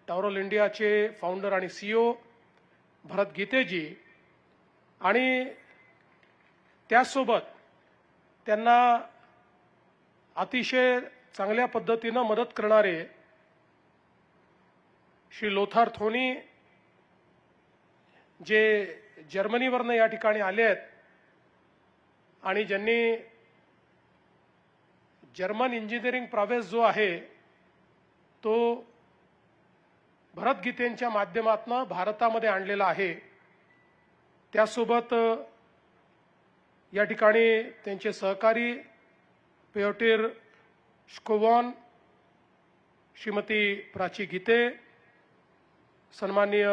टॉरल इंडियाचे फाउंडर आणि CEO भरत गीतेजी आणि त्याचसोबत त्यांना अतिशय चांगल्या पद्धतीनं मदत करणारे श्री लोथार थोनी जे जर्मनीवरनं या ठिकाणी आले आहेत आणि ज्यांनी जर्मन इंजिनिअरिंग प्रॉव्हेस जो आहे तो भरत गीतेंच्या माध्यमातून भारतामध्ये आणलेला आहे. त्यासोबत या ठिकाणी त्यांचे सहकारी पियोटर श्कोवॉन, श्रीमती प्राची गीते, सन्माननीय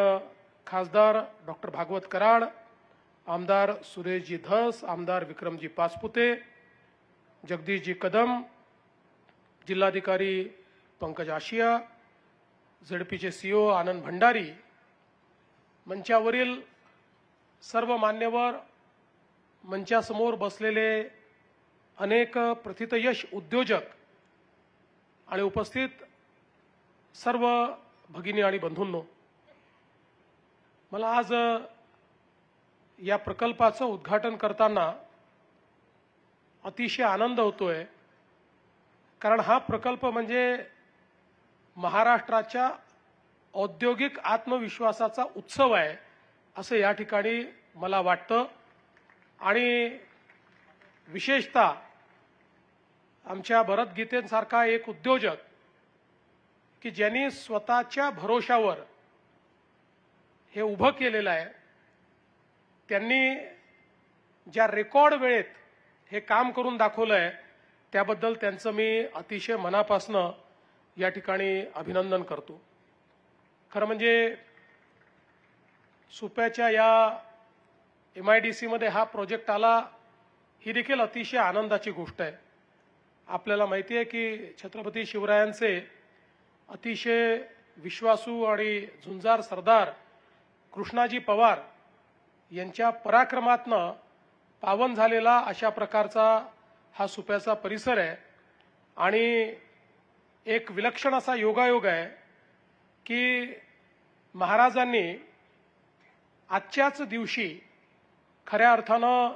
खासदार डॉक्टर भागवत कराड, आमदार सुरेशजी धस, आमदार विक्रमजी पाचपुते, जगदीशजी कदम, जिल्हाधिकारी पंकज आशिया, झडपीचे सीओ आनंद भंडारी, मंचावरील सर्व मान्यवर, मंचासमोर बसलेले अनेक प्रथितयश उद्योजक आणि उपस्थित सर्व भगिनी आणि बंधूंनो, मला आज या प्रकल्पाचं उद्घाटन करताना अतिशय आनंद होतोय, कारण हा प्रकल्प म्हणजे महाराष्ट्राच्या औद्योगिक आत्मविश्वासाचा उत्सव आहे असं या ठिकाणी मला वाटतं. आणि विशेषतः आमच्या भरत गीतेंसारखा एक उद्योजक की ज्यांनी स्वतःच्या भरोशावर हे उभं केलेलं आहे, त्यांनी ज्या रेकॉर्ड वेळेत हे काम करून दाखवलं आहे त्याबद्दल त्यांचं मी अतिशय मनापासनं या ठिकाणी अभिनंदन करतो. खरं म्हणजे सुप्याच्या या MIDC मध्ये हा प्रोजेक्ट आला ही देखील अतिशय आनंदाची गोष्ट आहे. आपल्याला माहिती आहे की छत्रपती शिवरायांचे अतिशय विश्वासू आणि झुंजार सरदार कृष्णाजी पवार यांच्या पराक्रमातनं पावन झालेला अशा प्रकारचा हा सुप्याचा परिसर आहे. आणि एक विलक्षण असा योगायोग आहे की महाराजांनी आजच्याच दिवशी खऱ्या अर्थानं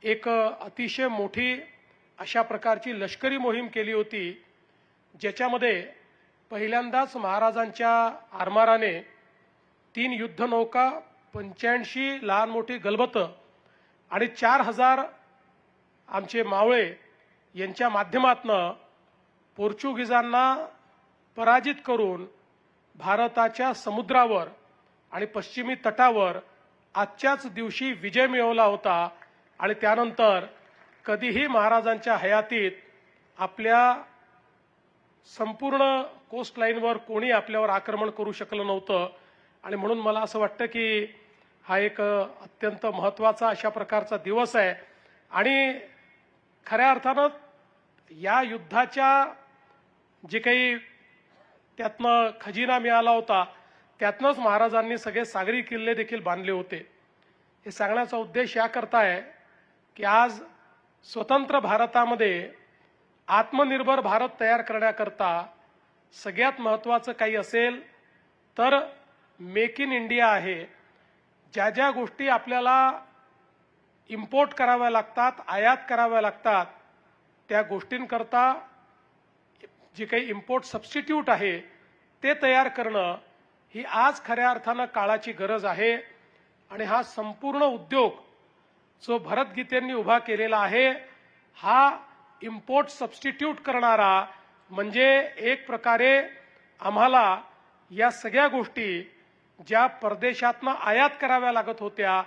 एक अतिशय मोठी अशा प्रकारची लष्करी मोहीम केली होती, ज्याच्यामध्ये पहिल्यांदाच महाराजांच्या आरमाराने 3 युद्धनौका, 85 लहान मोठी गलबतं आणि 4000 आमचे मावळे यांच्या माध्यमातनं पोर्चुगीजांना पराजित करून भारताच्या समुद्रावर आणि पश्चिमी तटावर आजच्याच दिवशी विजय मिळवला होता. आणि त्यानंतर कधीही महाराजांच्या हयातीत आपल्या संपूर्ण कोस्टलाईनवर कोणी आपल्यावर आक्रमण करू शकलं नव्हतं. आणि म्हणून मला असं वाटतं की हा एक अत्यंत महत्त्वाचा अशा प्रकारचा दिवस आहे. आणि खऱ्या अर्थानं या युद्धाच्या जे काही त्यातनं खजिना मिळाला होता त्यातनंच महाराजांनी सगळे सागरी किल्ले देखील बांधले होते. हे सांगण्याचा उद्देश याकरता आहे की आज स्वतंत्र भारतामध्ये आत्मनिर्भर भारत तयार करण्याकरता सगळ्यात महत्त्वाचं काही असेल तर मेक इन इंडिया आहे. ज्या ज्या गोष्टी आपल्याला इम्पोर्ट कराव्या लागतात, आयात कराव्या लागतात, त्या गोष्टींकरता जे काही इम्पोर्ट सबस्टिट्यूट आहे ते तयार करणं ही आज खऱ्या अर्थानं काळाची गरज आहे. आणि हा संपूर्ण उद्योग जो भरत गीतेंनी उभा केलेला आहे हा इम्पोर्ट सबस्टिट्यूट करणारा, म्हणजे एक प्रकारे आम्हाला या सगळ्या गोष्टी ज्या परदेशातनं आयात कराव्या लागत होत्या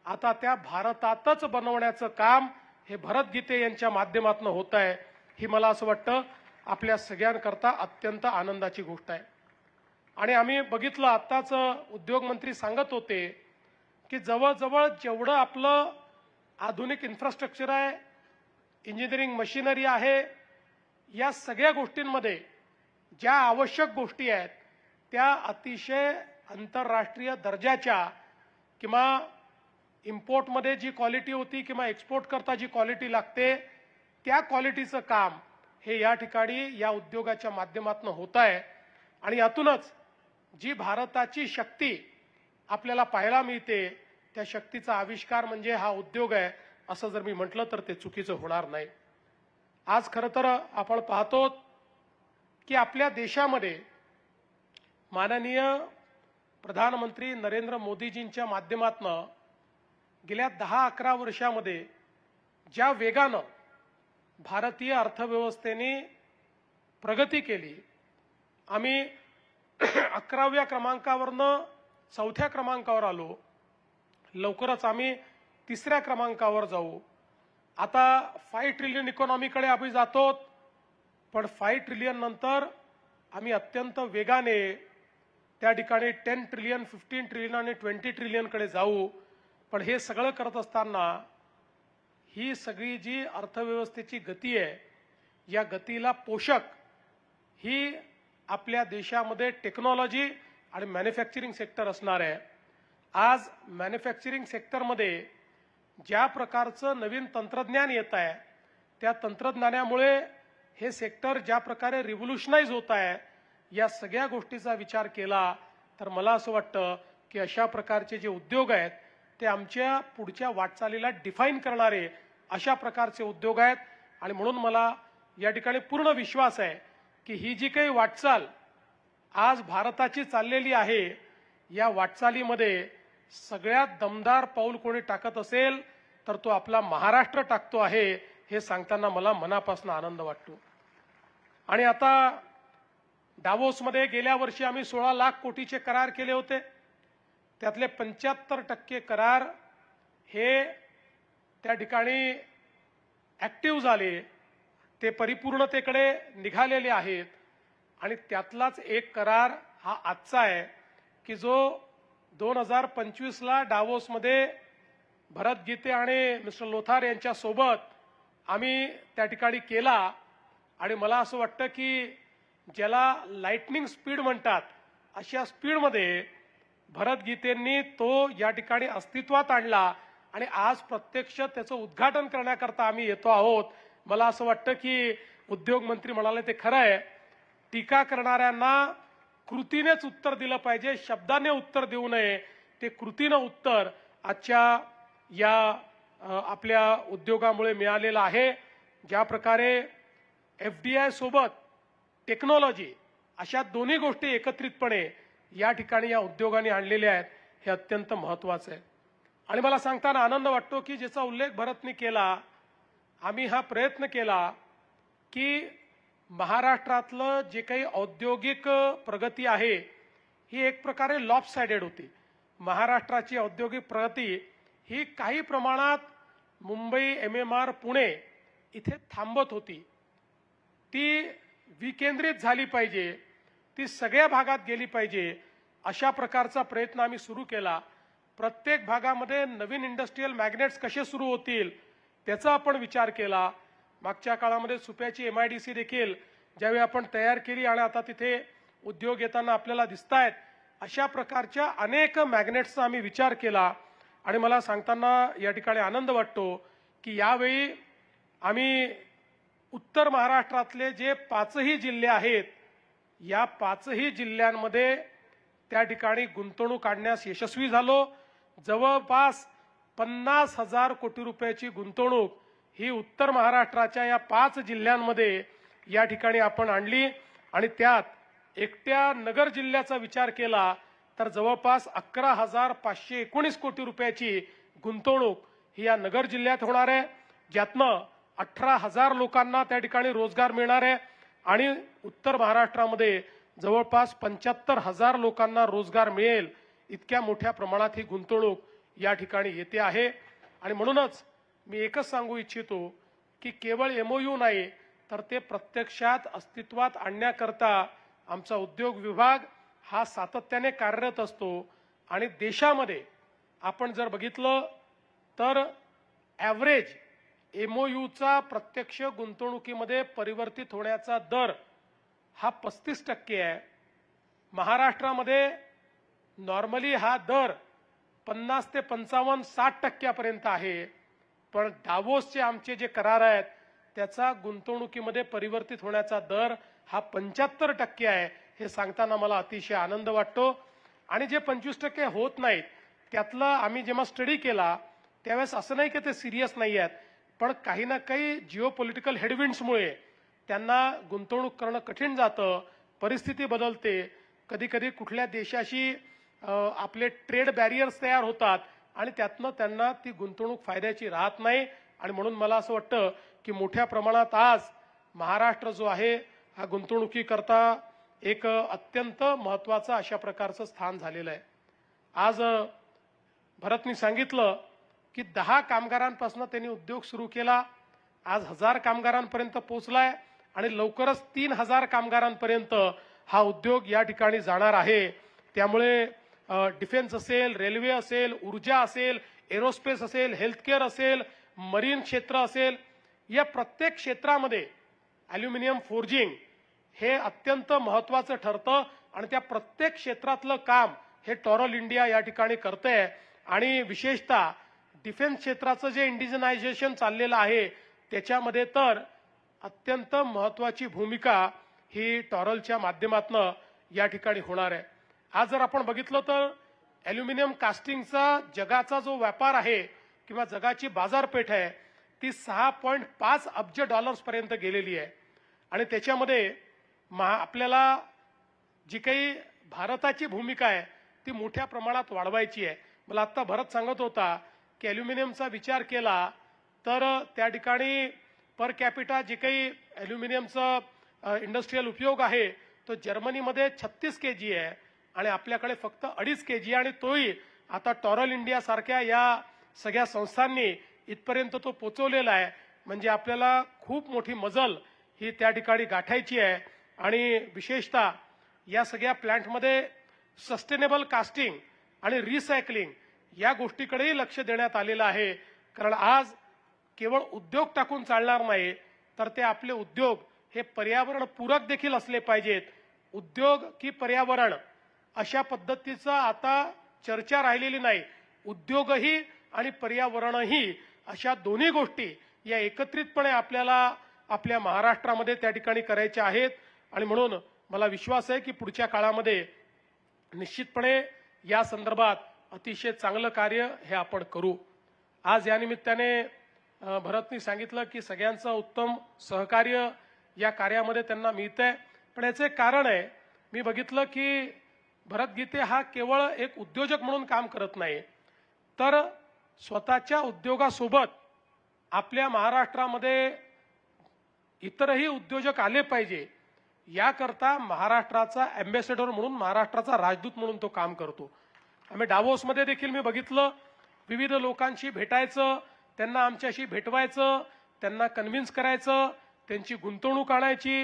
आता त्या भारतातच बनवण्याचं काम हे भरत गीते यांच्या माध्यमातून होत आहे. ही मला असं वाटतं आपल्या सगळ्यांकरता अत्यंत आनंदाची गोष्ट आहे. आणि आम्ही बघितलं आत्ताच उद्योगमंत्री सांगत होते की जवळजवळ जेवढं आपलं आधुनिक इन्फ्रास्ट्रक्चर आहे, इंजिनिअरिंग मशिनरी आहे, या सगळ्या गोष्टींमध्ये ज्या आवश्यक गोष्टी आहेत त्या अतिशय आंतरराष्ट्रीय दर्जाच्या किंवा इम्पोर्टमध्ये जी क्वालिटी होती किंवा एक्सपोर्ट करता जी क्वालिटी लागते त्या क्वालिटीचं काम हे या ठिकाणी या उद्योगाच्या माध्यमातून होत आहे. आणि यातूनच जी भारताची शक्ती आपल्याला पाहायला मिळते त्या शक्तीचा आविष्कार म्हणजे हा उद्योग आहे असं जर मी म्हटलं तर ते चुकीचं होणार नाही. आज खरं तर आपण पाहतो की आपल्या देशामध्ये माननीय प्रधानमंत्री नरेंद्र मोदीजींच्या माध्यमातून गेल्या 10-11 वर्षामध्ये ज्या वेगानं भारतीय अर्थव्यवस्थेने प्रगती केली, आम्ही 11व्या क्रमांकावरनं 4थ्या क्रमांकावर आलो, लवकरच आम्ही 3ऱ्या क्रमांकावर जाऊ. आता 5 ट्रिलियन इकॉनॉमीकडे आम्ही जातो, पण 5 ट्रिलियन नंतर आम्ही अत्यंत वेगाने त्या ठिकाणी 10 ट्रिलियन, 15 ट्रिलियन आणि 20 ट्रिलियनकडे जाऊ. पण हे सगळं करत असताना ही सगळी जी अर्थव्यवस्थेची गती आहे या गतीला पोषक ही आपल्या देशामध्ये टेक्नॉलॉजी आणि मॅन्युफॅक्चरिंग सेक्टर असणार आहे. आज मॅन्युफॅक्चरिंग सेक्टरमध्ये ज्या प्रकारचं नवीन तंत्रज्ञान येत आहे त्या तंत्रज्ञानामुळे हे सेक्टर ज्या प्रकारे रिव्होल्युशनाइज होत आहे, या सगळ्या गोष्टीचा विचार केला तर मला असं वाटतं की अशा प्रकारचे जे उद्योग आहेत ते आमच्या पुढच्या वाटचालीला डिफाईन करणारे अशा प्रकारचे उद्योग आहेत. आणि म्हणून मला या ठिकाणी पूर्ण विश्वास आहे की ही जी काही वाटचाल आज भारताची चाललेली आहे, या वाटचालीमध्ये सगळ्यात दमदार पाऊल कोणी टाकत असेल तर तो आपला महाराष्ट्र टाकतो आहे, हे सांगताना मला मनापासून आनंद वाटतो. आणि आता डावोसमध्ये गेल्या वर्षी आम्ही 16 लाख कोटीचे करार केले होते. त्यातले 75% करार हे त्या ठिकाणी ऍक्टिव्ह झाले, ते परिपूर्णतेकडे निघालेले आहेत. आणि त्यातलाच एक करार हा आजचा आहे की जो 2025ला डावोसमध्ये भरत गीते आणि मिस्टर लोथार यांच्या सोबत आम्ही त्या ठिकाणी केला. आणि मला असं वाटतं की ज्याला लाइटनिंग स्पीड म्हणतात अशा स्पीडमध्ये भरत गीतेंनी तो या ठिकाणी अस्तित्वात आणला आणि आज प्रत्यक्ष त्याचं उद्घाटन करण्याकरता आम्ही येतो आहोत. मला असं वाटतं की उद्योग मंत्री म्हणाले ते खरं आहे, टीका करणाऱ्यांना कृतीनेच उत्तर दिलं पाहिजे, शब्दाने उत्तर देऊ नये. ते कृतीनं उत्तर आजच्या या आपल्या उद्योगामुळे मिळालेलं आहे. ज्या प्रकारे FDI सोबत टेक्नॉलॉजी अशा दोन्ही गोष्टी एकत्रितपणे या ठिकाणी या उद्योगाने आणलेल्या आहेत, हे अत्यंत महत्त्वाचं आहे. आणि मला सांगताना आनंद वाटतो की ज्याचा उल्लेख भरतने केला, आम्ही हा प्रयत्न केला की महाराष्ट्रातलं जे काही औद्योगिक प्रगती आहे ही एक प्रकारे लॉपसाइडेड होती. महाराष्ट्राची औद्योगिक प्रगती ही काही प्रमाणात मुंबई, MMR, पुणे इथे थांबत होती. ती विकेंद्रित झाली पाहिजे, ती सगळ्या भागात गेली पाहिजे, अशा प्रकारचा प्रयत्न आम्ही सुरू केला. प्रत्येक भागामध्ये नवीन इंडस्ट्रियल मॅग्नेट्स कसे सुरू होतील त्याचा आपण विचार केला. मागच्या काळामध्ये सुप्याची MIDC देखील ज्यावेळी आपण तयार केली आणि आता तिथे उद्योग येताना आपल्याला दिसत आहेत, अशा प्रकारच्या अनेक मॅग्नेट्सचा आम्ही विचार केला. आणि मला सांगताना या ठिकाणी आनंद वाटतो की यावेळी आम्ही उत्तर महाराष्ट्रातले जे 5ही जिल्हे आहेत, या 5ही जिल्ह्यांमध्ये त्या ठिकाणी गुंतवणूक आणण्यास यशस्वी झालो. जवळपास 50,000 कोटी रुपयाची गुंतवणूक ही उत्तर महाराष्ट्राच्या या 5 जिल्ह्यांमध्ये या ठिकाणी आपण आणली. आणि त्यात एकट्या नगर जिल्ह्याचा विचार केला तर जवळपास 11,519 कोटी रुपयाची गुंतवणूक ही या नगर जिल्ह्यात होणार आहे, ज्यातनं 18,000 लोकांना त्या ठिकाणी रोजगार मिळणार आहे. आणि उत्तर महाराष्ट्रामध्ये जवळपास 75,000 लोकांना रोजगार मिळेल, इतक्या मोठ्या प्रमाणात ही गुंतवणूक या ठिकाणी येते आहे. आणि म्हणूनच मी एकच सांगू इच्छितो की केवळ MOU नाही तर ते प्रत्यक्षात अस्तित्वात आणण्याकरता आमचा उद्योग विभाग हा सातत्याने कार्यरत असतो. आणि देशामध्ये आपण जर बघितलं तर ॲव्हरेज MOUचा प्रत्यक्ष गुंतवणुकीमध्ये परिवर्तित होण्याचा दर हा 35% आहे. महाराष्ट्रामध्ये नॉर्मली हा दर 50 ते 55, 60% आहे. पण डावोसचे आमचे जे करार आहेत त्याचा गुंतवणुकीमध्ये परिवर्तित होण्याचा दर हा 75% आहे. हे सांगताना मला अतिशय आनंद वाटतो. आणि जे 25% होत नाहीत त्यातलं आम्ही जेव्हा स्टडी केला त्यावेळेस असं नाही की ते सिरियस नाही आहेत, पण काही ना काही जिओपॉलिटिकल हेडविंड्समुळे त्यांना गुंतवणूक करणं कठीण जातं, परिस्थिती बदलते, कधी कधी कुठल्या देशाशी आपले ट्रेड बॅरियर्स तयार होतात आणि त्यातनं त्यांना ती गुंतवणूक फायद्याची राहत नाही. आणि म्हणून मला असं वाटतं की मोठ्या प्रमाणात आज महाराष्ट्र जो आहे हा गुंतवणुकीकरता एक अत्यंत महत्त्वाचं अशा प्रकारचं स्थान झालेलं आहे. आज भरतनी सांगितलं की 10 कामगारांपासून त्यांनी उद्योग सुरू केला, आज 1000 कामगारांपर्यंत पोहोचलाय आणि लवकरच 3000 कामगारांपर्यंत हा उद्योग या ठिकाणी जाणार आहे. त्यामुळे डिफेन्स असेल, रेल्वे असेल, ऊर्जा असेल, एरोस्पेस असेल, हेल्थकेअर असेल, मरीन क्षेत्र असेल, या प्रत्येक क्षेत्रामध्ये ॲल्युमिनियम फोर्जिंग हे अत्यंत महत्वाचं ठरतं आणि त्या प्रत्येक क्षेत्रातलं काम हे टॉरल इंडिया या ठिकाणी करते आणि विशेषतः डिफेन्स क्षेत्राचं जे इंडिजनायझेशन चाललेलं आहे त्याच्यामध्ये तर अत्यंत महत्वाची भूमिका ही टॉरलच्या माध्यमातून या ठिकाणी होणार आहे. आज जर आपण बघितलं तर ॲल्युमिनियम कास्टिंगचा जगाचा जो व्यापार आहे किंवा जगाची बाजारपेठ आहे ती 6.5 अब्ज डॉलर्स पर्यंत गेलेली आहे आणि त्याच्यामध्ये आपल्याला जी काही भारताची भूमिका आहे ती मोठ्या प्रमाणात वाढवायची आहे. मला आत्ता भरत सांगत होता की ॲल्युमिनियमचा विचार केला तर त्या ठिकाणी पर कॅपिटा जे काही ॲल्युमिनियमचा इंडस्ट्रीयल उपयोग आहे तो जर्मनीमध्ये 36 kg आहे आणि आपल्याकडे फक्त 2.5 kg आणि तोही आता टॉरल इंडिया सारख्या या सगळ्या संस्थांनी इथपर्यंत तो पोचवलेला आहे. म्हणजे आपल्याला खूप मोठी मजल ही त्या ठिकाणी गाठायची आहे आणि विशेषतः या सगळ्या प्लांटमध्ये सस्टेनेबल कास्टिंग आणि रिसायकलिंग या गोष्टीकडेही लक्ष देण्यात आलेलं आहे. कारण आज केवळ उद्योग टाकून चालणार नाही तर ते आपले उद्योग हे पर्यावरण पूरक देखील असले पाहिजेत. उद्योग की पर्यावरण अशा पद्धतीचं आता चर्चा राहिलेली नाही. उद्योगही आणि पर्यावरणही अशा दोन्ही गोष्टी या एकत्रितपणे आपल्याला आपल्या महाराष्ट्रामध्ये त्या ठिकाणी करायच्या आहेत आणि म्हणून मला विश्वास आहे की पुढच्या काळामध्ये निश्चितपणे या संदर्भात अतिशय चांगलं कार्य हे आपण करू. आज या निमित्ताने भरतनी सांगितलं की सगळ्यांचं उत्तम सहकार्य या कार्यामध्ये त्यांना मिळतंय. पण याचं एक कारण आहे, मी बघितलं की भरत गीते हा केवळ एक उद्योजक म्हणून काम करत नाही तर स्वतःच्या उद्योगासोबत आपल्या महाराष्ट्रामध्ये इतरही उद्योजक आले पाहिजे याकरता महाराष्ट्राचा अँबॅसेडर म्हणून, महाराष्ट्राचा राजदूत म्हणून तो काम करतो. आम्ही डावोसमध्ये देखील मी बघितलं विविध लोकांशी भेटायचं, त्यांना आमच्याशी भेटवायचं, त्यांना कन्व्हिन्स करायचं, त्यांची गुंतवणूक आणायची,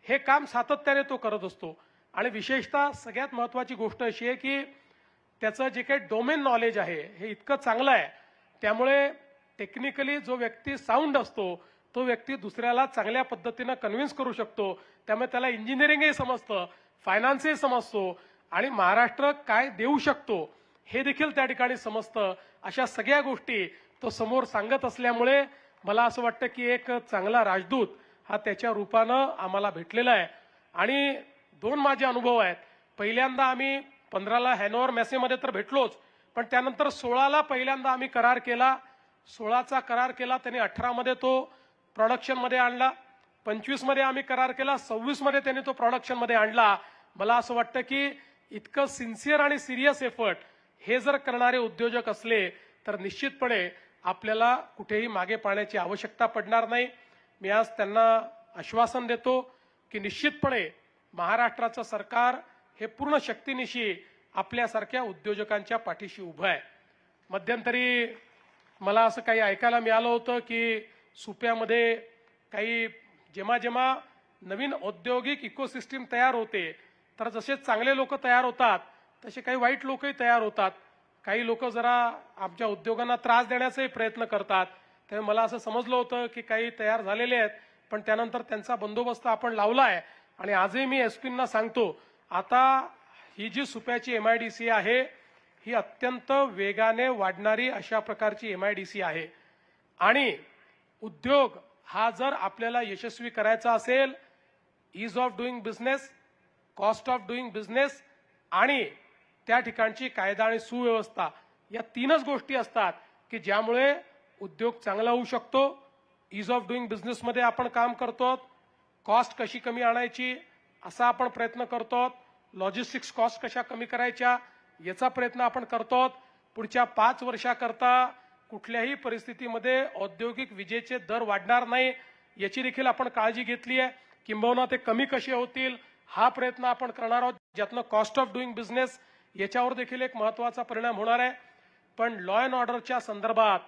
हे काम सातत्याने तो करत असतो. आणि विशेषतः सगळ्यात महत्वाची गोष्ट अशी आहे की त्याचं जे काही डोमेन नॉलेज आहे हे इतकं चांगलं आहे त्यामुळे टेक्निकली जो व्यक्ती साऊंड असतो तो व्यक्ती दुसऱ्याला चांगल्या पद्धतीनं कन्व्हिन्स करू शकतो. त्यामुळे त्याला इंजिनिअरिंगही समजतं, फायनान्सही समजतो आणि महाराष्ट्र काय देऊ शकतो हे देखील त्या ठिकाणी समजतं. अशा सगळ्या गोष्टी तो समोर सांगत असल्यामुळे मला असं वाटतं की एक चांगला राजदूत हा त्याच्या रूपानं आम्हाला भेटलेला आहे. आणि 2 माझे अनुभव आहेत. पहिल्यांदा आम्ही 15ला हॅनोवर मेसेमध्ये तर भेटलोच, पण त्यानंतर 16ला पहिल्यांदा आम्ही करार केला. 16चा करार केला, त्यांनी 18मध्ये तो प्रोडक्शनमध्ये आणला. 25मध्ये आम्ही करार केला, 26मध्ये त्यांनी तो प्रोडक्शनमध्ये आणला. मला असं वाटतं की इतकं सिन्सिअर आणि सिरियस एफर्ट हे जर करणारे उद्योजक असले तर निश्चितपणे आपल्याला कुठेही मागे पाहण्याची आवश्यकता पडणार नाही. मी आज त्यांना आश्वासन देतो की निश्चितपणे महाराष्ट्राचं सरकार हे पूर्ण शक्तीनिशी आपल्यासारख्या उद्योजकांच्या पाठीशी उभं आहे. मध्यंतरी मला असं काही ऐकायला मिळालं होतं की सुप्यामध्ये काही जेव्हा नवीन औद्योगिक इकोसिस्टीम तयार होते तर जसे चांगले लोक तयार होतात तसे काही वाईट लोकही तयार होतात. काही लोक जरा आमच्या उद्योगांना त्रास देण्याचाही प्रयत्न करतात. त्यामुळे मला असं समजलं होतं की काही तयार झालेले आहेत पण त्यानंतर त्यांचा बंदोबस्त आपण लावला आहे. आणि आजही मी एसपींना सांगतो, आता ही जी सुप्याची MIDC आहे ही अत्यंत वेगाने वाढणारी अशा प्रकारची MIDC आहे. आणि उद्योग हा जर आपल्याला यशस्वी करायचा असेल, ease of doing business, cost of doing business आणि त्या ठिकाणची कायदा आणि सुव्यवस्था या 3च गोष्टी असतात की ज्यामुळे उद्योग चांगला होऊ शकतो. ईज ऑफ डुईंग बिझनेसमध्ये आपण काम करतो, कॉस्ट कशी कमी आणायची असा आपण प्रयत्न करतो, लॉजिस्टिक्स कॉस्ट कशा कमी करायच्या याचा प्रयत्न आपण करतो. पुढच्या 5 वर्षाकरता कुठल्याही परिस्थितीमध्ये औद्योगिक विजेचे दर वाढणार नाही याची देखील आपण काळजी घेतली आहे. किंबहुना ते कमी कसे होतील हा प्रयत्न आपण करणार आहोत, ज्यातनं कॉस्ट ऑफ डुईंग बिझनेस याच्यावर देखील एक महत्वाचा परिणाम होणार आहे. पण लॉ अँड ऑर्डरच्या संदर्भात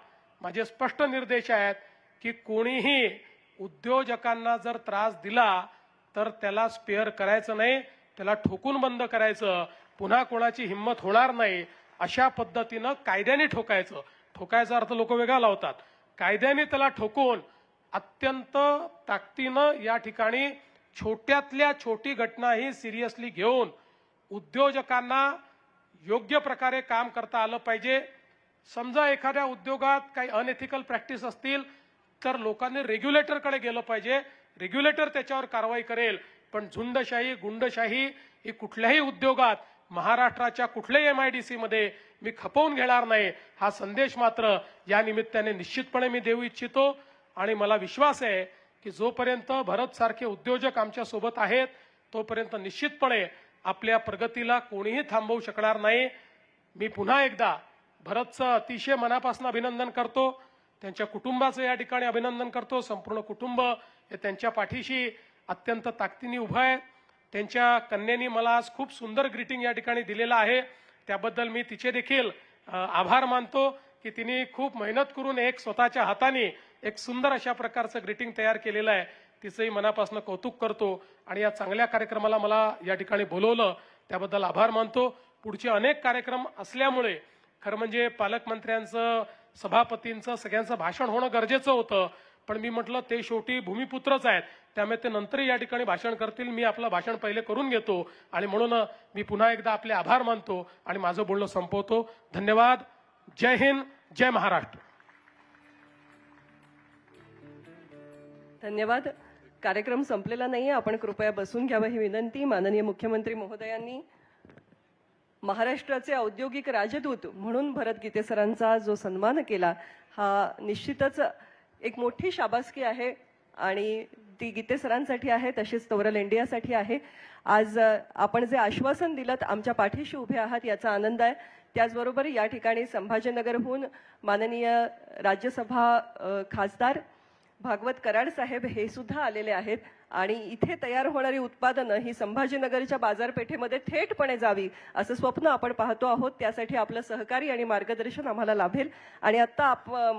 माझे स्पष्ट निर्देश आहेत की कोणीही उद्योजकांना जर त्रास दिला तर त्याला स्पेअर करायचं नाही, त्याला ठोकून बंद करायचं, पुन्हा कोणाची हिंमत होणार नाही अशा पद्धतीनं कायद्याने ठोकायचं. ठोकायचा अर्थ लोक वेगळा लावतात, कायद्याने त्याला ठोकून अत्यंत ताकदीनं या ठिकाणी छोट्यातल्या छोटी घटनाही सिरियसली घेऊन उद्योजकांना योग्य प्रकारे काम करता आलं पाहिजे. समजा एखाद्या उद्योगात काही अनएथिकल प्रॅक्टिस असतील तर लोकांनी रेग्युलेटरकडे गेलं पाहिजे. रेग्युलेटर त्याच्यावर कारवाई करेल. पण झुंडशाही गुंडशाही ही कुठल्याही उद्योगात महाराष्ट्राच्या कुठल्याही MIDC मध्ये मी खपवून घेणार नाही, हा संदेश मात्र या निमित्ताने निश्चितपणे मी देऊ इच्छितो. आणि मला विश्वास आहे की जोपर्यंत भरत सारखे उद्योजक आमच्या सोबत आहेत तोपर्यंत निश्चितपणे आपल्या प्रगतीला कोणीही थांबवू शकणार नाही. मी पुन्हा एकदा भरतचं अतिशय मनापासून अभिनंदन करतो. त्यांच्या कुटुंबाचं या ठिकाणी अभिनंदन करतो. संपूर्ण कुटुंब हे त्यांच्या पाठीशी अत्यंत ताकदीने उभं आहे. त्यांच्या कन्येने मला आज खूप सुंदर ग्रीटिंग या ठिकाणी दिलेलं आहे. त्याबद्दल मी तिचे देखील आभार मानतो की तिने खूप मेहनत करून एक स्वतःच्या हाताने एक सुंदर अशा प्रकारचं ग्रीटिंग तयार केलेलं आहे. तिचंही मनापासून कौतुक करतो. आणि या चांगल्या कार्यक्रमाला मला या ठिकाणी बोलवलं त्याबद्दल आभार मानतो. पुढचे अनेक कार्यक्रम असल्यामुळे खरं म्हणजे पालकमंत्र्यांचं, सभापतींचं, सगळ्यांचं भाषण होणं गरजेचं होतं. पण मी म्हटलं ते शेवटी भूमिपुत्रच आहेत, त्यामुळे ते नंतर या ठिकाणी भाषण करतील. मी आपलं भाषण पहिले करून घेतो. आणि म्हणून मी पुन्हा एकदा आपले आभार मानतो आणि माझं बोलणं संपवतो. धन्यवाद. जय हिंद, जय महाराष्ट्र.
धन्यवाद. कार्यक्रम संपलेला नाहीये. आपण कृपया बसून घ्यावं ही विनंती. माननीय मुख्यमंत्री महोदयांनी महाराष्ट्राचे औद्योगिक राजदूत म्हणून भरत गीते सरांचा जो सन्मान केला हा निश्चितच एक मोठी शाबासकी आहे. आणि ती गीते सरांसाठी आहे, तशीच तवरल इंडियासाठी आहे. आज आपण जे आश्वासन दिलं आमच्या पाठीशी उभे आहात याचा आनंद आहे. त्याचबरोबर या ठिकाणी संभाजीनगरहून माननीय राज्यसभा खासदार भागवत कराड साहेब हे सुद्धा आलेले आहेत. आणि इथे तयार होणारी उत्पादनं ही संभाजीनगरच्या बाजारपेठेमध्ये थेटपणे जावी असं स्वप्न आपण पाहतो आहोत. त्यासाठी आपलं सहकार्य आणि मार्गदर्शन आम्हाला लाभेल. आणि आता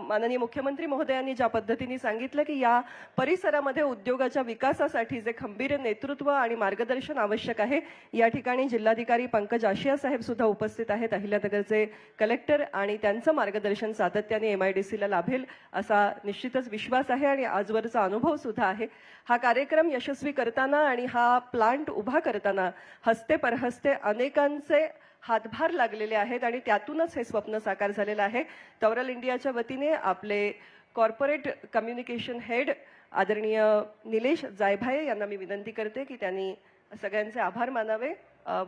माननीय मुख्यमंत्री महोदयांनी ज्या पद्धतीने सांगितलं की या परिसरामध्ये उद्योगाच्या विकासासाठी जे खंबीर नेतृत्व आणि मार्गदर्शन आवश्यक आहे, या ठिकाणी जिल्हाधिकारी पंकज आशिया साहेब सुद्धा उपस्थित आहेत, अहिल्यानगरचे कलेक्टर, आणि त्यांचं मार्गदर्शन सातत्याने MIDCला लाभेल असा निश्चितच विश्वास आहे आणि आजवरचा अनुभव सुद्धा आहे. हा कार्यक्रम यशस्वी करताना आणि हा प्लांट उभा करताना हस्ते परहस्ते अनेकांचे हातभार लागलेले आहेत आणि त्यातूनच हे स्वप्न साकार झालेलं आहे. तवरल इंडियाच्या वतीने आपले कॉर्पोरेट कम्युनिकेशन हेड आदरणीय निलेश जायभाये यांना मी विनंती करते की त्यांनी सगळ्यांचे आभार मानावे,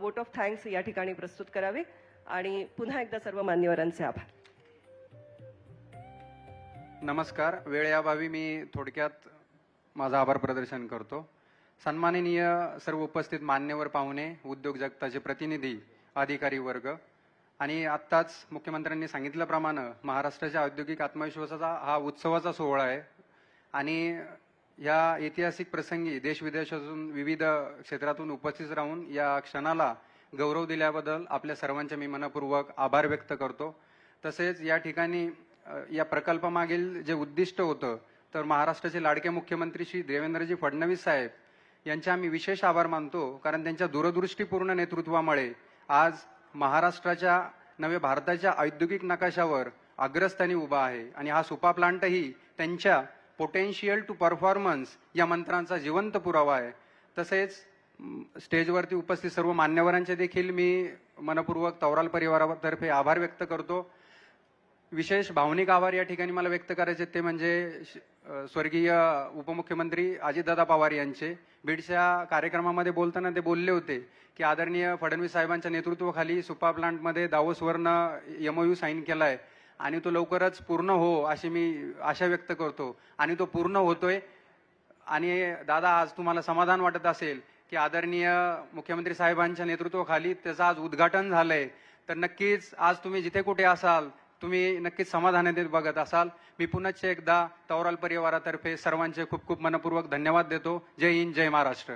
वोट ऑफ थँक्स या ठिकाणी प्रस्तुत करावे. आणि पुन्हा एकदा सर्व मान्यवरांचे आभार.
नमस्कार. वेळेअभावी मी थोडक्यात माझा आभार प्रदर्शन करतो. सन्माननीय सर्व उपस्थित मान्यवर पाहुणे, उद्योग जगताचे प्रतिनिधी, अधिकारी वर्ग, आणि आत्ताच मुख्यमंत्र्यांनी सांगितल्याप्रमाणे महाराष्ट्राच्या औद्योगिक आत्मविश्वासाचा हा उत्सवाचा सोहळा आहे. आणि या ऐतिहासिक प्रसंगी देशविदेशातून विविध क्षेत्रातून उपस्थित राहून या क्षणाला गौरव दिल्याबद्दल आपल्या सर्वांचे मी मनपूर्वक आभार व्यक्त करतो. तसेच या ठिकाणी या प्रकल्पामागील जे उद्दिष्ट होतं तर महाराष्ट्राचे लाडके मुख्यमंत्री श्री देवेंद्रजी फडणवीस साहेब यांचे आम्ही विशेष आभार मानतो. कारण त्यांच्या दूरदृष्टीपूर्ण नेतृत्वामुळे आज महाराष्ट्राच्या नव्हे भारताच्या औद्योगिक नकाशावर अग्रस्थानी उभा आहे. आणि हा सुपा प्लांटही त्यांच्या पोटेन्शियल टू परफॉर्मन्स या मंत्रांचा जिवंत पुरावा आहे. तसेच स्टेजवरती उपस्थित सर्व मान्यवरांचे देखील मी मनपूर्वक तवराल परिवारातर्फे आभार व्यक्त करतो. विशेष भावनिक आभार या ठिकाणी मला व्यक्त करायचे ते म्हणजे स्वर्गीय उपमुख्यमंत्री अजितदादा पवार यांचे. बीडच्या कार्यक्रमामध्ये बोलताना ते बोलले होते की आदरणीय फडणवीस साहेबांच्या नेतृत्वाखाली सुपा प्लांटमध्ये दावोसवरनं MOU साईन केलाय आणि तो लवकरच पूर्ण हो अशी मी आशा व्यक्त करतो. आणि तो पूर्ण होतोय. आणि दादा आज तुम्हाला समाधान वाटत असेल की आदरणीय मुख्यमंत्री साहेबांच्या नेतृत्वाखाली त्याचं आज उद्घाटन झालंय. तर नक्कीच आज तुम्ही जिथे कुठे असाल तुम्ही नक्कीच समाधानाने बघत असाल. मी पुन्हा एकदा तवराल परिवारातर्फे सर्वांचे खूप खूप मनपूर्वक धन्यवाद देतो. जय हिंद, जय महाराष्ट्र.